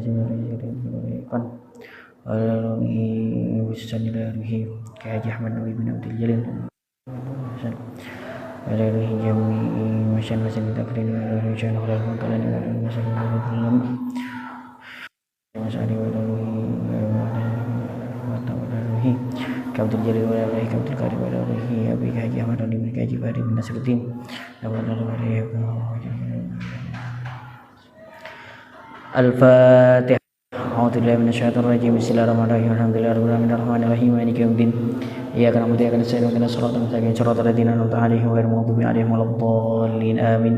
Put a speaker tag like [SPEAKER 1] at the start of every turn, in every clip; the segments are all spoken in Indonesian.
[SPEAKER 1] Abdul Jalil wa alaihi Abdul Karim wa alaihi Abi Haji Ahmad Ali bin Haji Fahri bin Nasruddin Al-Fatihah. A'udzu billahi minasyaitonir rajim. Bismillahirrahmanirrahim. Alhamdulillahirabbil alamin arrahmanirrahim maliki yaumiddin. Iyyaka na'budu wa iyyaka nasta'in ihdinas siratal mustaqim siratal ladzina an'amta 'alaihim ghairil maghdubi 'alaihim waladdallin. Amin.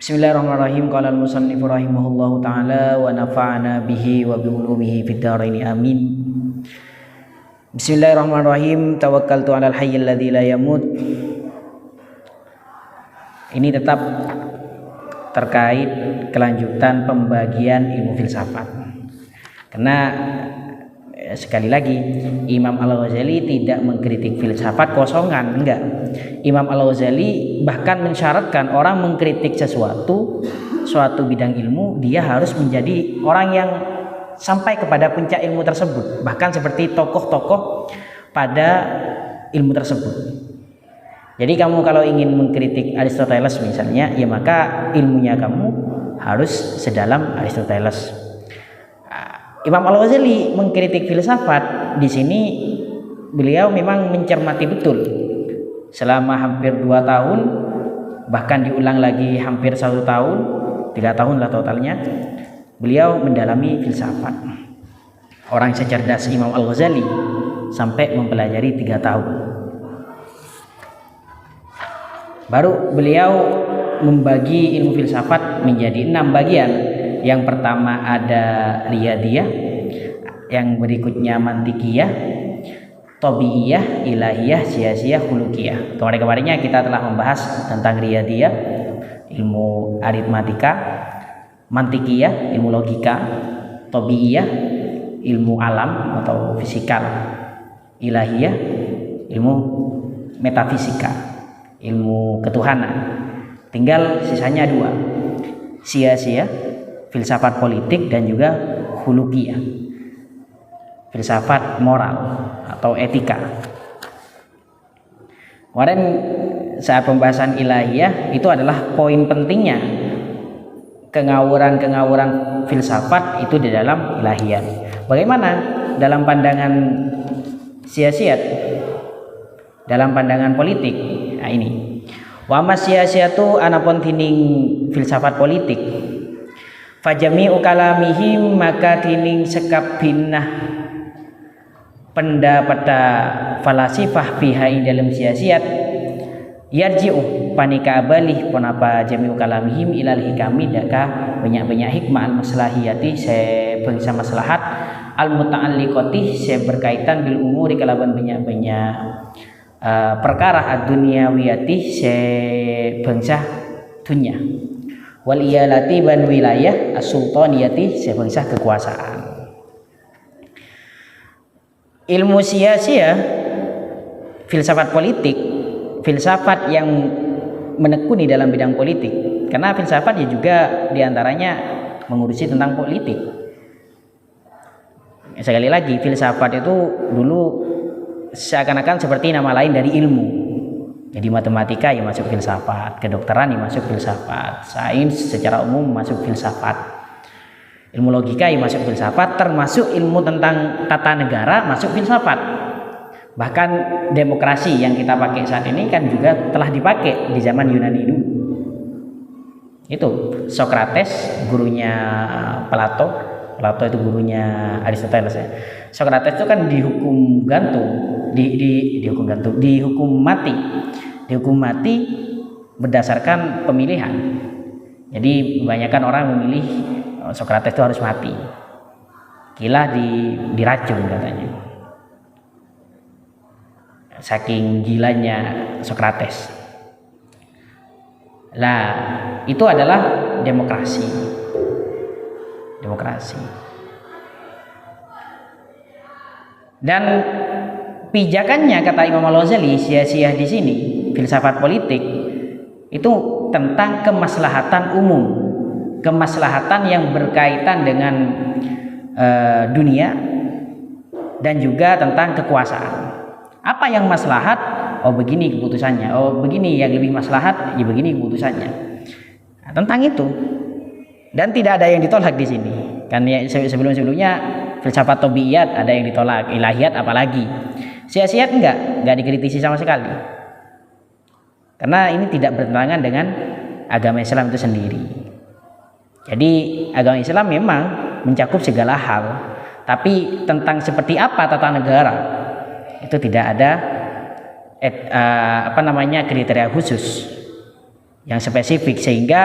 [SPEAKER 1] Bismillahirrahmanirrahim. Qala al-musannif rahimahullahu taala wa nafa'ana bihi wa bi ulumihi fid dharain. Amin. Bismillahirrahmanirrahim. Tawakkaltu 'alal hayyil ladzi la yamut. Ini tetap terkait kelanjutan pembagian ilmu filsafat. Karena sekali lagi Imam Al-Ghazali tidak mengkritik filsafat kosongan, enggak. Imam Al-Ghazali bahkan mensyaratkan orang mengkritik suatu bidang ilmu, dia harus menjadi orang yang sampai kepada puncak ilmu tersebut, bahkan seperti tokoh-tokoh pada ilmu tersebut. Jadi kamu kalau ingin mengkritik Aristoteles misalnya, ya maka ilmunya kamu harus sedalam Aristoteles. Imam Al-Ghazali mengkritik filsafat, di sini beliau memang mencermati betul selama hampir 2 tahun, bahkan diulang lagi hampir 1 tahun, 3 tahun lah totalnya. Beliau mendalami filsafat. Orang secerdas Imam Al-Ghazali sampai mempelajari 3 tahun. Baru beliau membagi ilmu filsafat menjadi 6 bagian. Yang pertama ada riyadiyah, yang berikutnya mantikiyah, tabiiyah, ilahiyah, siasiyah, khuluqiyah. Kemarin-kemarinnya kita telah membahas tentang riyadiyah, ilmu aritmatika, mantikiyah, ilmu logika, tabiiyah, ilmu alam atau fisikal, ilahiyah, ilmu metafisika, ilmu ketuhanan. Tinggal sisanya 2, siasiyah, filsafat politik, dan juga khuluqiyah, filsafat moral atau etika. Kemarin saat pembahasan ilahiyah itu adalah poin pentingnya. Kengawuran filsafat itu di dalam ilahiyah. Bagaimana dalam pandangan siasiyat, dalam pandangan politik? Nah ini. Wa masyasiyatu anapun tining filsafat politik. Fajami'u kalamihim maka tining sekabinah pendapat falasifah fiha dalam siasiyat yarji'u panika balih ponapa jami'u kalamihim ilal hikami daka banyak-banyak hikmah al maslahiyati se bangsa maslahat al muta'alliqati se berkaitan bil umuri kalaban banyak-banyak perkara ad-dunyawiyati se bangsa dunya wal iyalati ban wilayah as-sultaniyati se bangsa kekuasaan. Ilmu siasiyah, filsafat politik, filsafat yang menekuni dalam bidang politik, karena filsafat ya juga diantaranya mengurusi tentang politik. Sekali lagi, filsafat itu dulu seakan-akan seperti nama lain dari ilmu. Jadi matematika ya masuk filsafat, kedokteran ya masuk filsafat, sains secara umum masuk filsafat, ilmu logika ya masuk filsafat, termasuk ilmu tentang tata negara masuk filsafat. Bahkan demokrasi yang kita pakai saat ini kan juga telah dipakai di zaman Yunani dulu. Itu Socrates gurunya Plato itu gurunya Aristoteles ya. Socrates itu kan dihukum gantung, dihukum mati berdasarkan pemilihan. Jadi kebanyakan orang memilih Socrates itu harus mati. Gila diracun katanya. Saking gilanya Socrates. Lah, itu adalah demokrasi. Dan pijakannya kata Imam Al-Ghazali sia-sia di sini filsafat politik itu tentang kemaslahatan umum. kemaslahatan yang berkaitan dengan dunia dan juga tentang kekuasaan. Apa yang maslahat? Oh begini keputusannya. Oh begini yang lebih maslahat, ya begini keputusannya. Nah, tentang itu. Dan tidak ada yang ditolak di sini. Kan ya, sebelum-sebelumnya filsafat tabiiyat ada yang ditolak, ilahiyat apalagi. Syiasiyat enggak dikritisi sama sekali. Karena ini tidak bertentangan dengan agama Islam itu sendiri. Jadi agama Islam memang mencakup segala hal, tapi tentang seperti apa tata negara itu tidak ada kriteria khusus yang spesifik, sehingga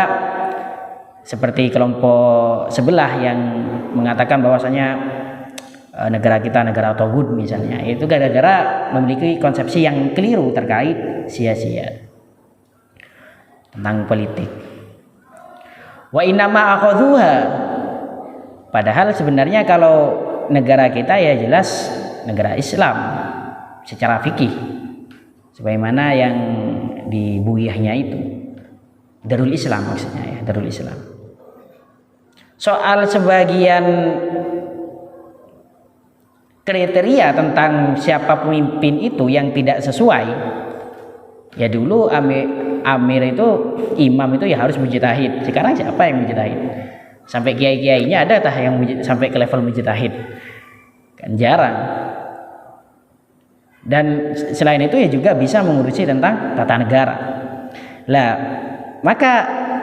[SPEAKER 1] seperti kelompok sebelah yang mengatakan bahwasanya negara kita negara tauhid misalnya, itu gara-gara memiliki konsepsi yang keliru terkait sia-sia tentang politik. Wa innama akhadhuha, padahal sebenarnya kalau negara kita ya jelas negara Islam secara fikih, sebagaimana yang di buiyahnya itu Darul Islam, maksudnya ya Darul Islam. Soal sebagian kriteria tentang siapa pemimpin itu yang tidak sesuai, ya dulu amir itu, imam itu ya harus mujtahid. Sekarang siapa yang mujtahid? Sampai kiai-kiainya ada tah yang sampai ke level mujtahid? Kan jarang. Dan selain itu ya juga bisa mengurusi tentang tata negara. Lah, maka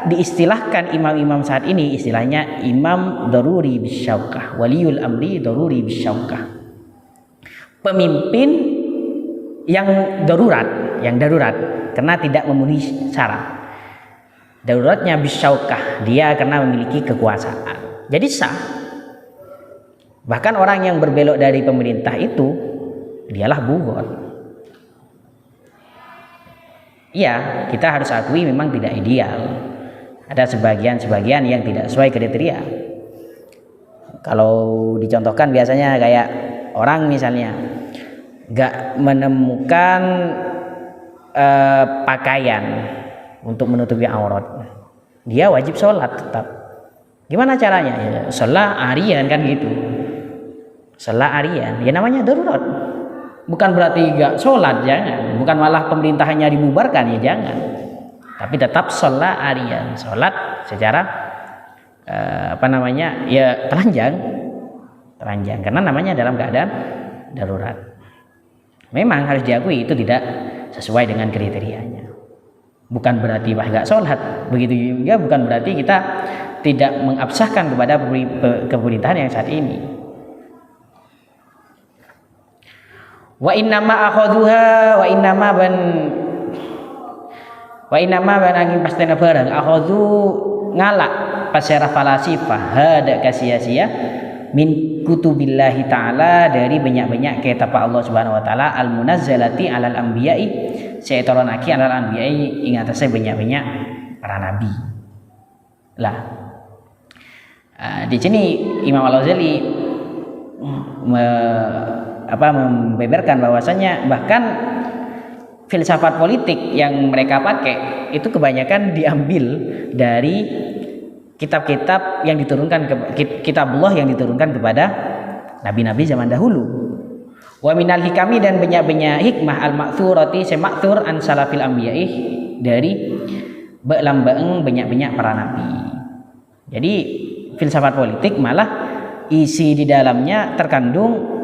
[SPEAKER 1] diistilahkan imam-imam saat ini istilahnya imam daruri bisyaukah, waliul amri daruri bisyaukah. Pemimpin yang darurat karena tidak memenuhi syarat. Daruratnya bisyaukah, dia karena memiliki kekuasaan. Jadi sah. Bahkan orang yang berbelok dari pemerintah itu dialah bugot. Iya, kita harus akui memang tidak ideal. Ada sebagian yang tidak sesuai kriteria. Kalau dicontohkan biasanya kayak orang misalnya gak menemukan pakaian untuk menutupi aurat, dia wajib sholat tetap. Gimana caranya? Ya, sholat harian kan gitu. Sholat harian, ya namanya darurat. Bukan berarti gak sholat, jangan. Bukan malah pemerintahannya dibubarkan, ya jangan. Tapi tetap sholat harian, sholat secara ya telanjang, karena namanya dalam keadaan darurat. Memang harus diakui itu tidak sesuai dengan kriterianya. Bukan berarti gak sholat, begitu juga bukan berarti kita tidak mengabsahkan kepada pemerintahan yang saat ini. Wa innama akhadhuha wa innama ban angin pastena barang akhadhu ngalak pasera falasifah hada kasia-sia min kutubillahi ta'ala, dari banyak-banyak kitab Allah Subhanahu wa taala al munazzalati alal anbiya'i saytaranaki alal anbiya'i ing atase banyak-banyak para nabi. Lah di sini Imam Al-Ghazali membeberkan bahwasanya bahkan filsafat politik yang mereka pakai itu kebanyakan diambil dari kitab-kitab yang diturunkan kitabullah yang diturunkan kepada nabi-nabi zaman dahulu. Wa minal hikami, dan banyak-banyak hikmah al-ma'thurati semaktur an salafil anbiya'i, dari lambang banyak-banyak para nabi. Jadi filsafat politik malah isi di dalamnya terkandung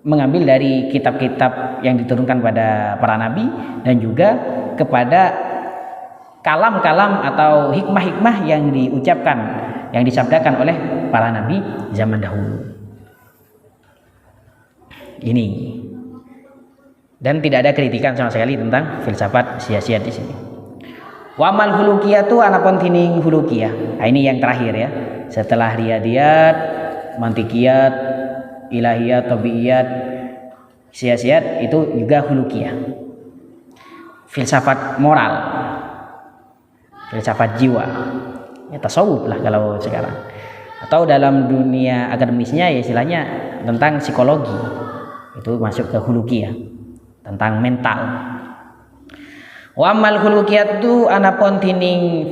[SPEAKER 1] mengambil dari kitab-kitab yang diturunkan pada para nabi dan juga kepada kalam-kalam atau hikmah-hikmah yang diucapkan, yang disabdakan oleh para nabi zaman dahulu. Ini. Dan tidak ada kritikan sama sekali tentang filsafat sia-sia di sini. Wamal hulukiyatu anapun tining hulukiyah. Nah, ini yang terakhir ya. Setelah riyadiyat, mantikiyat, ilahiyat, tabiiyat, sia-sia itu juga hulukiyah. Filsafat moral, filsafat jiwa, ya tasawuf lah kalau sekarang. Atau dalam dunia akademisnya ya istilahnya tentang psikologi, itu masuk ke hulukiyah, tentang mental. Wa amal hulukiyah itu anapun tining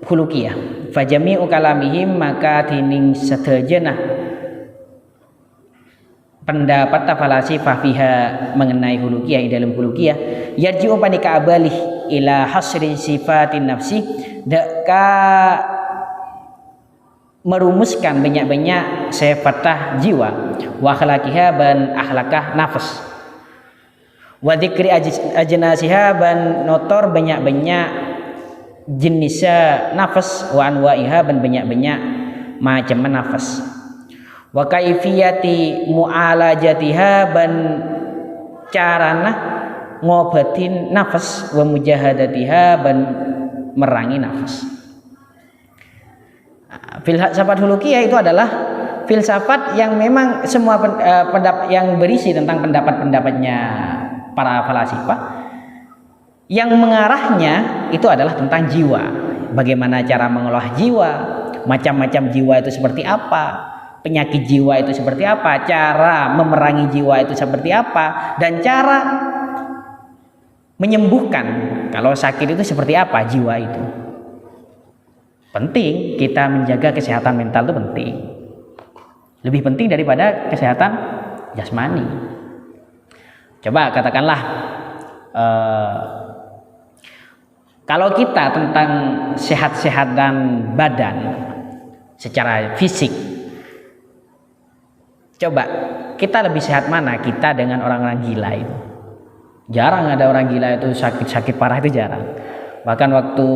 [SPEAKER 1] hulukiyah. fajami'u kalamihim maka tining setejenah pendapat falasifah fiha mengenai hulukiyah dalam hulukiyah yarji'u panika abalih ila hasri sifatin nafsi deka merumuskan banyak-banyak sifatah jiwa wa akhlaqiha ban akhlakah nafas wa dzikri ajnasiha ban notor banyak-banyak jenisnya nafas wa anwa'iha ban banyak-banyak macam nafas wa kaifiyati mu'alajatiha ban carana ngobatin nafas wa mujahadatiha ban merangi nafas. Filsafat hulukiyah itu adalah filsafat yang memang semua pendapat yang berisi tentang pendapat-pendapatnya para falasifah yang mengarahnya itu adalah tentang jiwa, bagaimana cara mengolah jiwa, macam-macam jiwa itu seperti apa, penyakit jiwa itu seperti apa, cara memerangi jiwa itu seperti apa, dan cara menyembuhkan kalau sakit itu seperti apa jiwa itu. Penting kita menjaga kesehatan mental itu penting, lebih penting daripada kesehatan jasmani. Coba katakanlah kalau kita tentang sehat-sehat dan badan secara fisik, coba kita lebih sehat mana kita dengan orang-orang gila itu? Jarang ada orang gila itu sakit-sakit parah, itu jarang. Bahkan waktu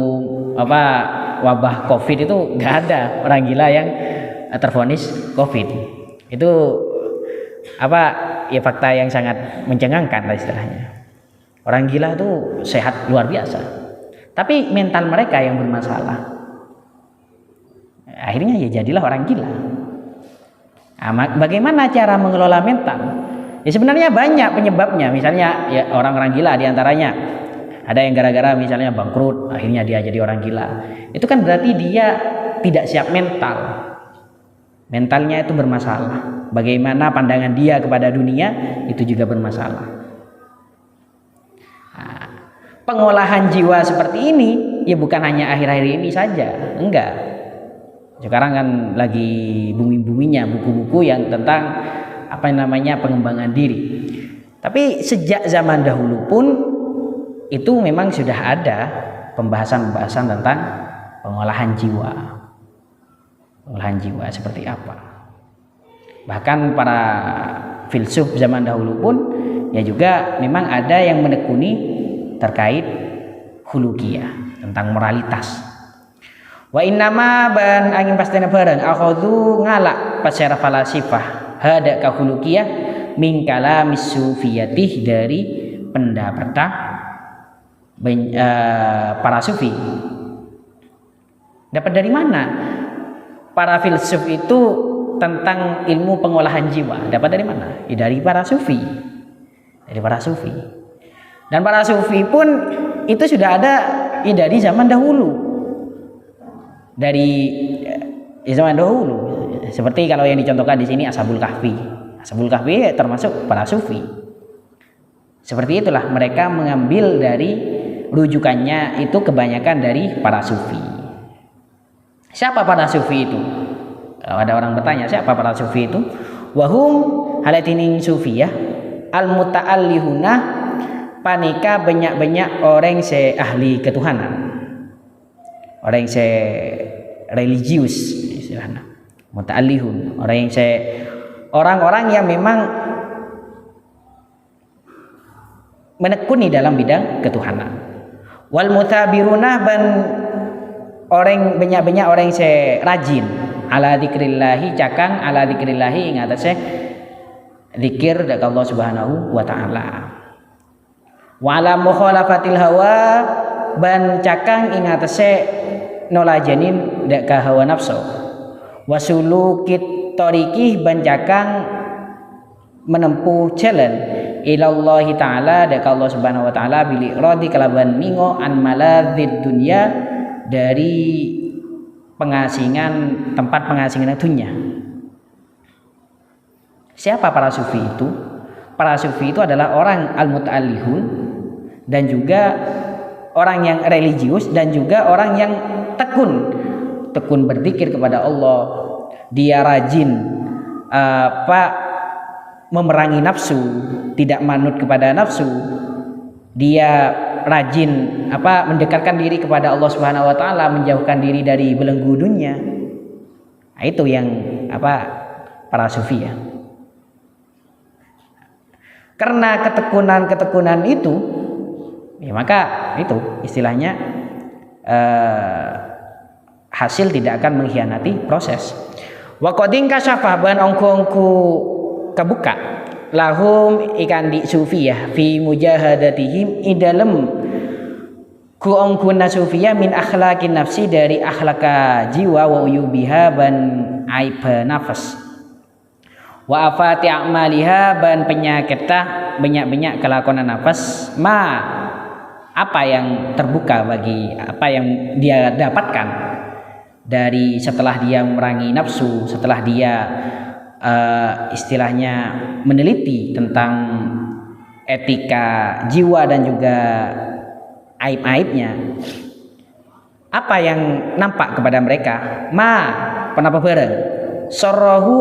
[SPEAKER 1] wabah COVID itu nggak ada orang gila yang tervonis COVID. Itu ya fakta yang sangat mencengangkan lah istilahnya. Orang gila itu sehat luar biasa, tapi mental mereka yang bermasalah. Akhirnya ya jadilah orang gila. Bagaimana cara mengelola mental? Ya sebenarnya banyak penyebabnya. Misalnya ya orang-orang gila diantaranya ada yang gara-gara misalnya bangkrut, akhirnya dia jadi orang gila. Itu kan berarti dia tidak siap mental. Mentalnya itu bermasalah. Bagaimana pandangan dia kepada dunia itu juga bermasalah. Nah, pengolahan jiwa seperti ini ya bukan hanya akhir-akhir ini saja, enggak. Sekarang kan lagi booming-boomingnya buku-buku yang tentang pengembangan diri. Tapi sejak zaman dahulu pun itu memang sudah ada pembahasan-pembahasan tentang pengolahan jiwa. Pengolahan jiwa seperti apa? Bahkan para filsuf zaman dahulu pun ya juga memang ada yang menekuni terkait khuluqiyah, tentang moralitas. Wa innama ban angin pastena bareng akhadhu ngalak pasara falasifah hada ka khuluqiyah min kalamis sufiyatih, dari pendapat para sufi. Dapat dari mana para filsuf itu tentang ilmu pengolahan jiwa? Dapat dari mana? Ya dari para sufi. Dari para sufi. Dan para sufi pun itu sudah ada ya dari zaman dahulu. Dari zaman dahulu. Seperti kalau yang dicontohkan di sini Ashabul Kahfi. Ashabul Kahfi termasuk para sufi. Seperti itulah mereka mengambil dari rujukannya itu kebanyakan dari para sufi. Siapa para sufi itu? Kalau ada orang bertanya siapa para sufi itu? Wahum halatinin sufiyah al-muta'allihuna panika banyak-banyak orang se ahli ketuhanan. Orang se religius istilahnya. Muta'allihun, orang-orang yang memang menekuni dalam bidang ketuhanan. Wal mutabiruna ban orang banyak-banyak orang yang rajin ala dzikrillahi cakang ala dzikrillahi ing atase zikir dak Allah Subhanahu wa taala. Wa ala mukhalafatil hawa ban cakang ing atase nolajanin dak ka hawa nafsu. Wasulukit torikih bancakang menempuh jalan ilallahi ta'ala deka Allah subhanahu wa ta'ala bili rodi kalaban mingo an maladzid dunya, dari tempat pengasingan dunia. Siapa para sufi itu? Para sufi itu adalah orang al-muta'allihun dan juga orang yang religius dan juga orang yang tekun tekun berzikir kepada Allah, dia rajin memerangi nafsu, tidak manut kepada nafsu, dia rajin mendekatkan diri kepada Allah Subhanahu wa taala, menjauhkan diri dari belenggu dunia. Nah, itu yang para sufi ya. Karena ketekunan itu ya, maka itu istilahnya hasil tidak akan mengkhianati proses. Wa qadin kasafah ban ongkongku kabuka lahum ikan di sufiyah fi mujahadatihim idalem ku ongkuna sufiyah min akhlaqin nafsi, dari akhlaka jiwa, wa uyubiha ban aib nafas, wa afati a'maliha ban penyakitah banyak-banyak kelakuan nafas, apa yang terbuka bagi apa yang dia dapatkan dari setelah dia memerangi nafsu, setelah dia istilahnya meneliti tentang etika jiwa dan juga aib-aibnya. Apa yang nampak kepada mereka? Penapa bareng sorohu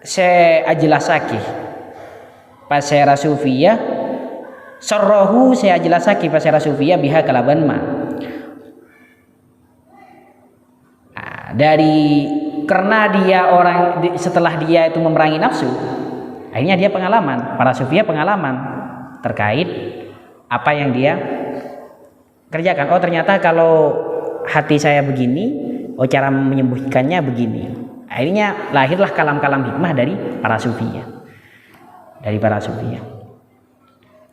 [SPEAKER 1] se ajlasaki pasera sufiyah, sorohu se ajlasaki pasera sufiyah biha kalaban dari karena dia setelah dia itu memerangi nafsu, akhirnya dia pengalaman, para sufiyah pengalaman terkait apa yang dia kerjakan. Oh, ternyata kalau hati saya begini, oh cara menyembuhkannya begini. Akhirnya lahirlah kalam-kalam hikmah dari para sufiyah.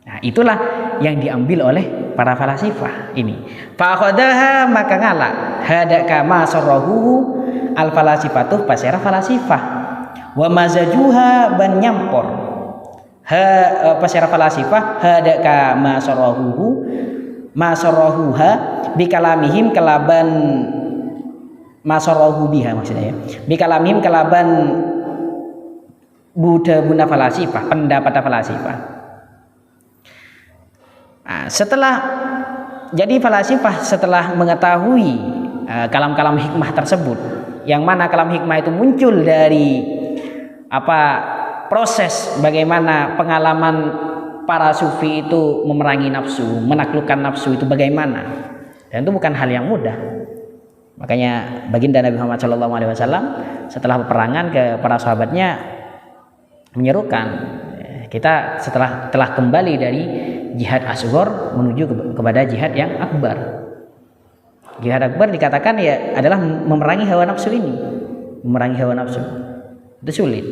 [SPEAKER 1] Nah, itulah yang diambil oleh para falasifah ini. Fa akhadaha maka ngala hadaka ma sarrahu al falasifatu pasera falasifah, wa mazajuha ban nyampor pasera falasifah hadaka ma sarrahuha bi kalamihim kalaban masarahu biha, maksudnya ya, bi kalamihim kalaban buna falasifah, pendapat falasifah. Nah, setelah jadi falasifah setelah mengetahui kalam-kalam hikmah tersebut, yang mana kalam hikmah itu muncul dari proses bagaimana pengalaman para sufi itu memerangi nafsu, menaklukkan nafsu itu bagaimana, dan itu bukan hal yang mudah. Makanya baginda Nabi Muhammad SAW setelah peperangan ke para sahabatnya menyerukan, kita telah kembali dari jihad asghar menuju kepada jihad yang akbar. Jihad akbar dikatakan ya adalah memerangi hawa nafsu ini. Memerangi hawa nafsu itu sulit.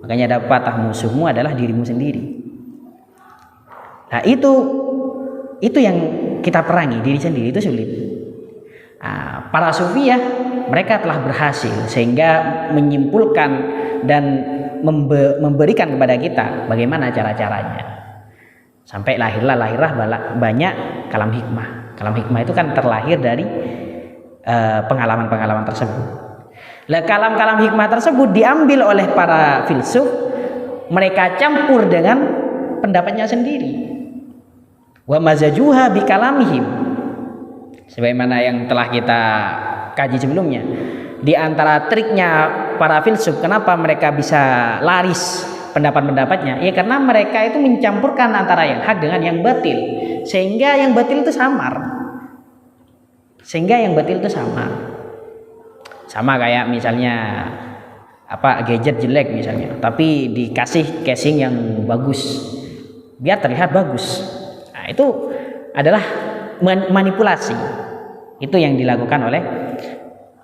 [SPEAKER 1] Makanya patah musuhmu adalah dirimu sendiri. Nah, itu yang kita perangi, diri sendiri itu sulit. Nah, para sufiyah mereka telah berhasil sehingga menyimpulkan dan memberikan kepada kita bagaimana cara-caranya. Sampai lahirlah banyak kalam hikmah. Kalam hikmah itu kan terlahir dari pengalaman-pengalaman tersebut. Lah kalam-kalam hikmah tersebut diambil oleh para filsuf, mereka campur dengan pendapatnya sendiri. Wa mazajuha bi kalamihim. Sebagaimana yang telah kita kaji sebelumnya. Di antara triknya para filsuf, kenapa mereka bisa laris pendapat-pendapatnya, ya karena mereka itu mencampurkan antara yang hak dengan yang batil, sehingga yang batil itu samar. Sama kayak misalnya gadget jelek misalnya, tapi dikasih casing yang bagus biar terlihat bagus. Nah, itu adalah manipulasi. Itu yang dilakukan oleh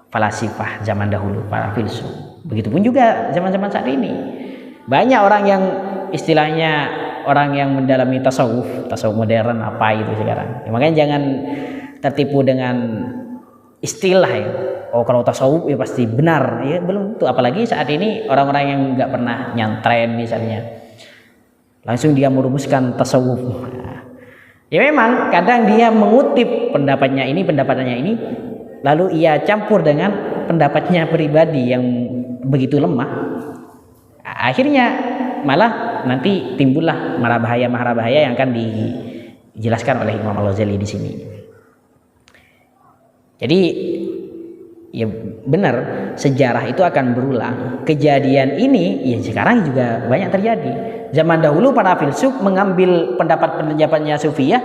[SPEAKER 1] falasifah zaman dahulu, para filsuf. Begitupun juga zaman-zaman saat ini. Banyak orang yang istilahnya orang yang mendalami tasawuf modern itu sekarang. Ya, makanya jangan tertipu dengan istilah ya. Oh, kalau tasawuf ya pasti benar. Ya belum tuh, apalagi saat ini orang-orang yang nggak pernah nyantren misalnya. Langsung dia merumuskan tasawuf. Nah, ya memang kadang dia mengutip pendapatannya ini, lalu ia campur dengan pendapatnya pribadi yang begitu lemah. Akhirnya malah nanti timbullah mara bahaya yang akan dijelaskan oleh Imam Al-Ghazali di sini. Jadi Ya benar, sejarah itu akan berulang. Kejadian ini ya sekarang juga banyak terjadi. Zaman dahulu para filsuf mengambil pendapat-pendapatnya Sufiyah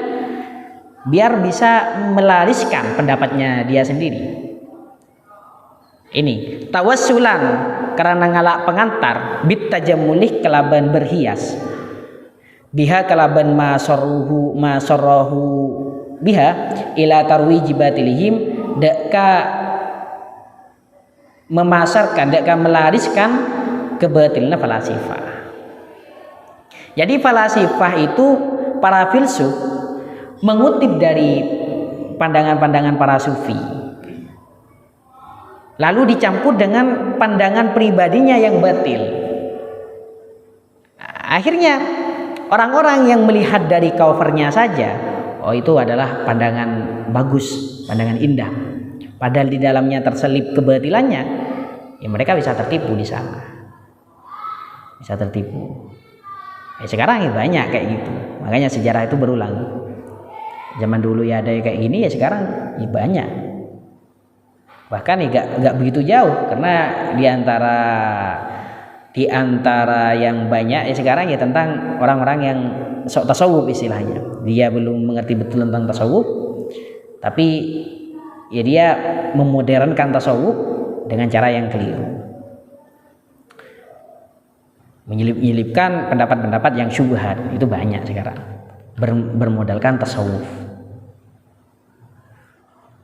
[SPEAKER 1] biar bisa melariskan pendapatnya dia sendiri. Ini tawassulan karena ngalak pengantar bit tajamulih kelaban berhias. Biha kelaban masarruhu biha ila tarwiji batilihim daka memasarkan, daka melariskan kebatilan falasifah. Jadi falasifah itu para filsuf mengutip dari pandangan-pandangan para sufi, lalu dicampur dengan pandangan pribadinya yang batil. Akhirnya orang-orang yang melihat dari covernya saja, oh itu adalah pandangan bagus, pandangan indah. Padahal di dalamnya terselip kebatilannya, ya mereka bisa tertipu di sana, bisa tertipu. Ya sekarang ya banyak kayak gitu, makanya sejarah itu berulang. Zaman dulu ya ada kayak gini, ya sekarang ya banyak. Bahkan ya gak begitu jauh, karena di antara yang banyak ya sekarang ya tentang orang-orang yang sok tasawuf istilahnya. Dia belum mengerti betul tentang tasawuf, tapi ya dia memodernkan tasawuf dengan cara yang keliru, menyelipkan pendapat-pendapat yang syubhat. Itu banyak sekarang bermodalkan tasawuf.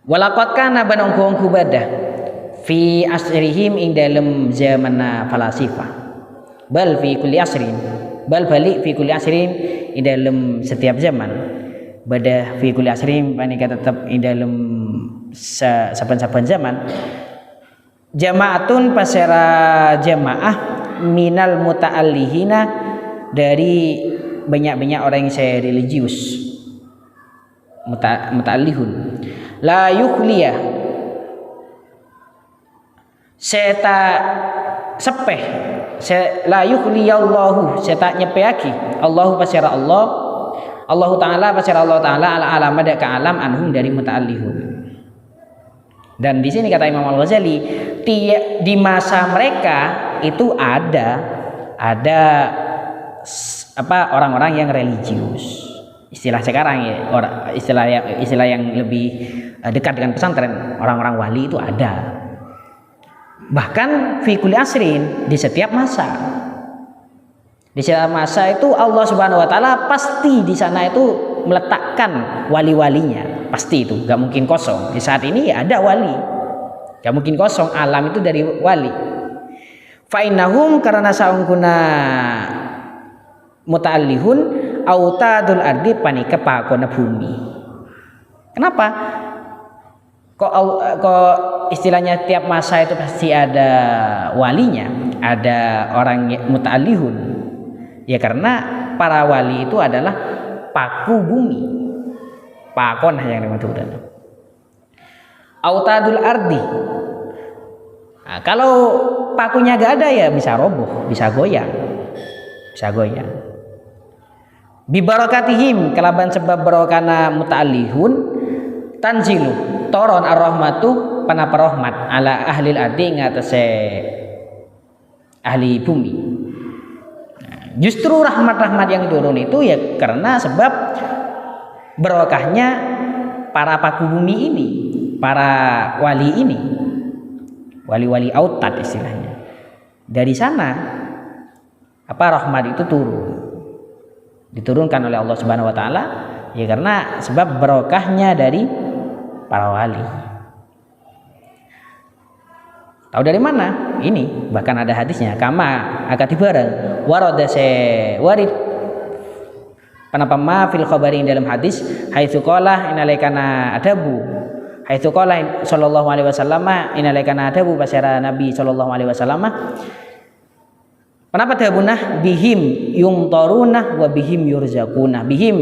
[SPEAKER 1] Walaqad kana banungkung kubadah fi asrihim ing dalem zamanna falasifah bal fi kulli asrin bal balik fi kulli asrin ing dalem setiap zaman badah fi kulli asrin panika tetap ing dalem saben-saben zaman jamaatun pasera jamaah minal muta'allihina dari banyak-banyak orang yang saya religius muta'allihun la yukhliyah seta sepeh la yukhliyallahu seta nyepeaki Allahu pasera Allah taala pasera Allah taala ala alamada ka alam anhum dari muta'allihun. Dan di sini kata Imam Al-Ghazali, di masa mereka itu ada orang-orang yang religius. Istilah sekarang ya, istilah yang lebih dekat dengan pesantren, orang-orang wali itu ada. Bahkan fi kulli asrin, di setiap masa. Di setiap masa itu Allah Subhanahu wa taala pasti di sana itu meletakkan wali-walinya, pasti itu, gak mungkin kosong. Di saat ini ya ada wali, gak mungkin kosong, alam itu dari wali. Fa innahum karena saungkuna muta'allihun autadul ardi panika pakona bumi. Kenapa? Kok istilahnya tiap masa itu pasti ada walinya, ada orang muta'allihun. Ya karena para wali itu adalah paku bumi, pakon yang dimaksudkan. Autadul ardi. Nah, kalau pakunya gak ada ya bisa roboh, bisa goyang. Bibarakatihim kelaban sebab barokana muta'allihun tanzilu toron ar-rahmatu panapa rahmat ala ahli ardi ngatasé ahli bumi. Justru rahmat-rahmat yang turun itu ya karena sebab barokahnya para paku bumi ini, para wali ini, wali-wali autad istilahnya. Dari sana rahmat itu diturunkan oleh Allah Subhanahu wa taala ya karena sebab barokahnya dari para wali. Tahu dari mana? Ini bahkan ada hadisnya, kama akati bareng warada warid panapa ma fil khabari dalam hadis haitsu qala inalaikana adabu haitsu qala sallallahu alaihi wasallam inalaikana adabu pasara Nabi sallallahu alaihi wasallam panapa tabunah bihim yumtaruna wa bihim yurzaquna bihim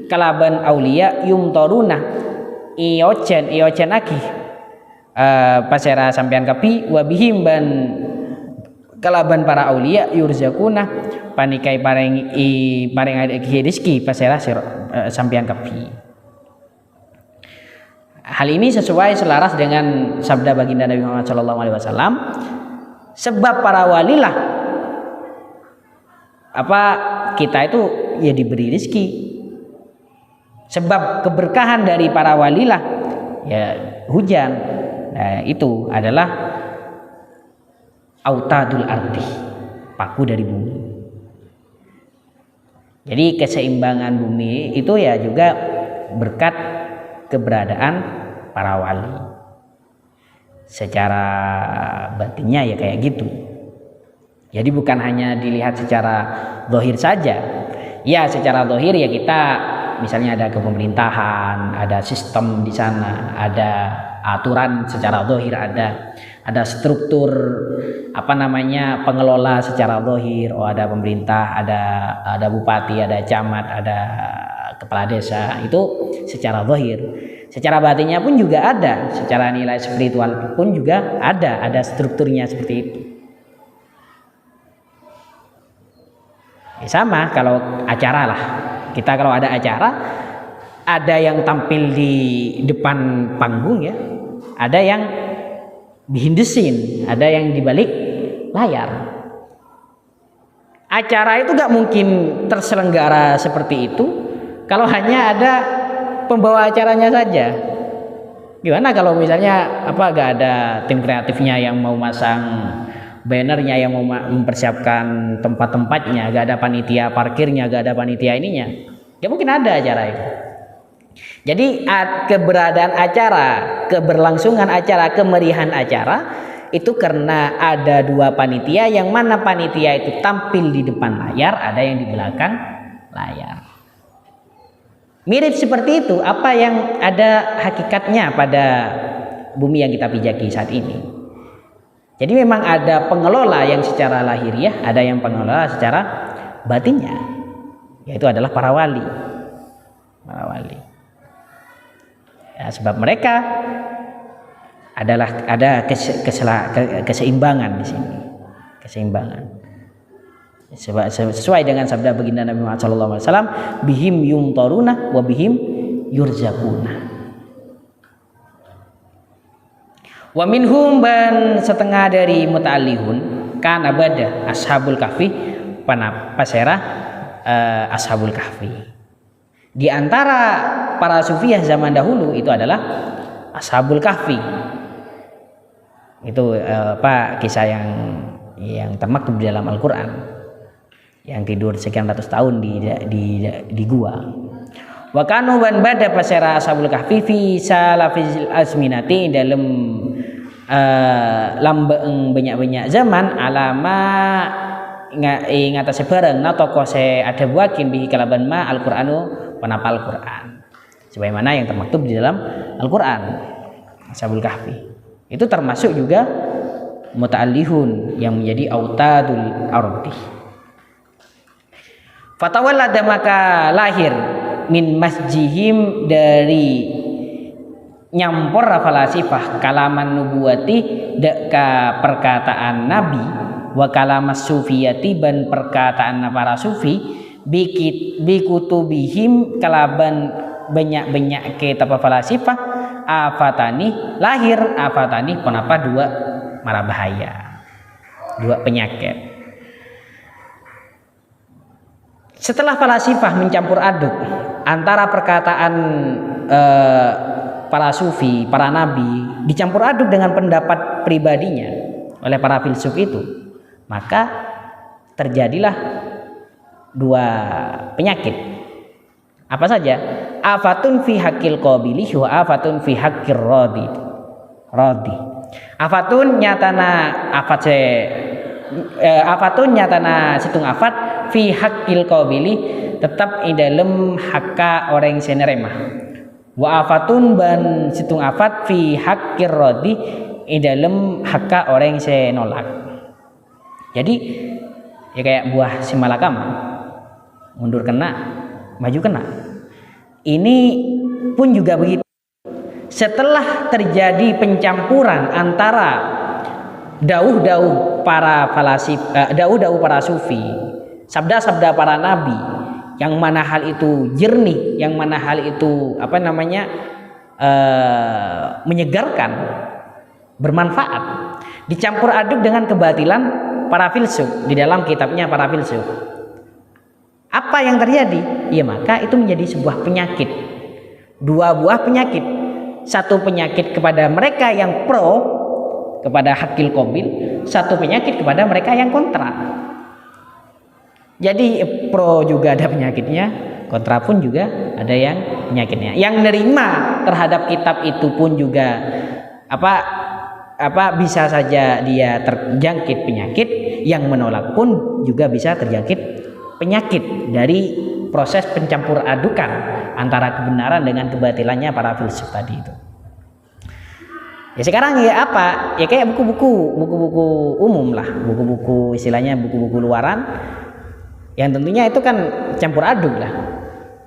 [SPEAKER 1] kalaban aulia yumtaruna iojen aki pasera sampean kapi wabihim ban kalaban para aulia yurzakuna panikai paring rezeki pasera sampean kapi. Hal ini sesuai selaras dengan sabda baginda Nabi Muhammad SAW. Sebab para walilah kita itu ya diberi rezeki. Sebab keberkahan dari para walilah ya hujan. Nah, itu adalah autadul ardi, paku dari bumi. Jadi keseimbangan bumi itu ya juga berkat keberadaan para wali. Secara batinnya ya kayak gitu. Jadi bukan hanya dilihat secara zahir saja. Ya secara zahir ya kita misalnya ada kepemerintahan, ada sistem di sana, ada aturan secara zahir, ada struktur pengelola secara zahir. Oh ada pemerintah, ada bupati, ada camat, ada kepala desa, itu secara zahir. Secara batinnya pun juga ada, secara nilai spiritual pun juga ada strukturnya seperti itu. Ya sama kalau acara lah, kita kalau ada acara, ada yang tampil di depan panggung ya, ada yang behind the scene, ada yang di balik layar. Acara itu gak mungkin terselenggara seperti itu kalau hanya ada pembawa acaranya saja. Gimana kalau misalnya gak ada tim kreatifnya yang mau masang bannernya, yang mau mempersiapkan tempat-tempatnya, gak ada panitia parkirnya, gak ada panitia ininya, gak mungkin ada acara itu. Jadi keberadaan acara, keberlangsungan acara, kemeriahan acara itu karena ada dua panitia, yang mana panitia itu tampil di depan layar, ada yang di belakang layar. Mirip seperti itu apa yang ada hakikatnya pada bumi yang kita pijaki saat ini. Jadi memang ada pengelola yang secara lahiriah, ada yang pengelola secara batinnya, yaitu adalah para wali. Para wali. Ya, sebab mereka ada keseimbangan di sini, keseimbangan. Sesuai dengan sabda baginda Nabi Muhammad SAW, bihim yumtaruna wa bihim yurzakuna. Wa minhum, ban setengah dari muta'allihun kan abada ashabul kahfi, pasera ashabul kahfi. Di antara para sufiah zaman dahulu itu adalah ashabul kahfi. Itu kisah yang termaktub di dalam Al-Qur'an, yang tidur sekian ratus tahun di gua. Wa kanu ban bada pasera ashabul kahfi fi salafil azminati, dalam lambeeng banyak-banyak zaman alama ngatasi bareng natoko se ada buakin bihi kalaban ma Al-Qur'anu penapa Al-Qur'an, sebagaimana yang termaktub di dalam Al-Qur'an. Ashabul kahfi itu termasuk juga muta'allihun yang menjadi autadul ardi. Fatawallada, maka lahir min masjihim, dari nyampor falasifah kalaman nubuwati, deka perkataan nabi, wa kalamas sufiyati, ban perkataan para sufi, bikutubihim kalaban banyak kitab falasifah, afatani lahir, afatani kenapa dua mara bahaya, dua penyakit. Setelah falasifah mencampur aduk antara perkataan para sufi, para nabi, dicampur aduk dengan pendapat pribadinya oleh para filsuf itu, maka terjadilah dua penyakit. Apa saja? Afatun fi haqqil qabili wa afatun fi haqqir radi. Afatun nyatana situng afat fi haqqil qabili, tetap di dalam hakka orang seneremah. Wa afatun, ban situng afat fi haqqir radi, di dalam hakka orang senolak. Jadi ya kayak buah simalakam, mundur kena, maju kena. Ini pun juga begitu. Setelah terjadi pencampuran antara dauh-dauh para para sufi, sabda-sabda para nabi, yang mana hal itu jernih, yang mana hal itu menyegarkan, bermanfaat, dicampur aduk dengan kebatilan para filsuf di dalam kitabnya para filsuf. Apa yang terjadi? Ya maka itu menjadi sebuah penyakit. Dua buah penyakit. Satu penyakit kepada mereka yang pro kepada hakil qabil, satu penyakit kepada mereka yang kontra. Jadi pro juga ada penyakitnya, kontra pun juga ada yang penyakitnya. Yang nerima terhadap kitab itu pun juga bisa saja dia terjangkit penyakit, yang menolak pun juga bisa terjangkit penyakit dari proses pencampur adukan antara kebenaran dengan kebatilannya para filsuf tadi itu. Ya sekarang ya apa? Ya kayak buku-buku umum lah, buku-buku istilahnya buku-buku luaran, yang tentunya itu kan campur aduk lah.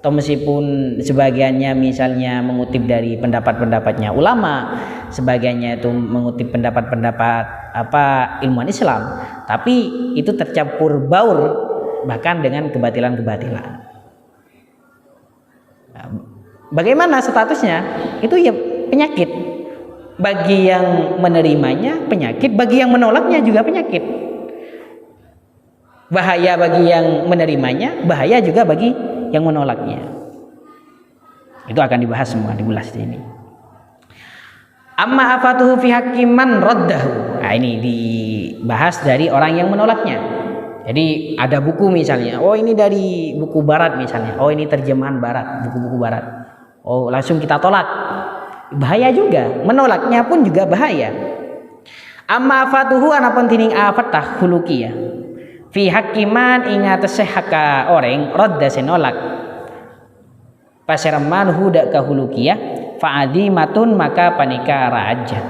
[SPEAKER 1] Atau meskipun sebagiannya misalnya mengutip dari pendapat-pendapatnya ulama, sebagiannya itu mengutip pendapat-pendapat ilmuwan Islam, tapi itu tercampur baur bahkan dengan kebatilan-kebatilan. Nah, bagaimana statusnya? Itu ya penyakit. Bagi yang menerimanya penyakit, bagi yang menolaknya juga penyakit. Bahaya bagi yang menerimanya, bahaya juga bagi yang menolaknya. Itu akan dibahas semua, diulas di sini. Amma afatuhu fi hakiman raddahu. Nah, ini dibahas dari orang yang menolaknya. Jadi ada buku misalnya, oh ini dari buku barat misalnya, oh ini terjemahan barat, buku-buku barat. Oh langsung kita tolak. Bahaya juga, menolaknya pun juga bahaya. Amma afatuhu ana penting afatah khuluqiyah. Fi hakiman ingat sehaka orang radda senolak. Paseraman huda kahuluqiyah fa'adimatun maka panika raja.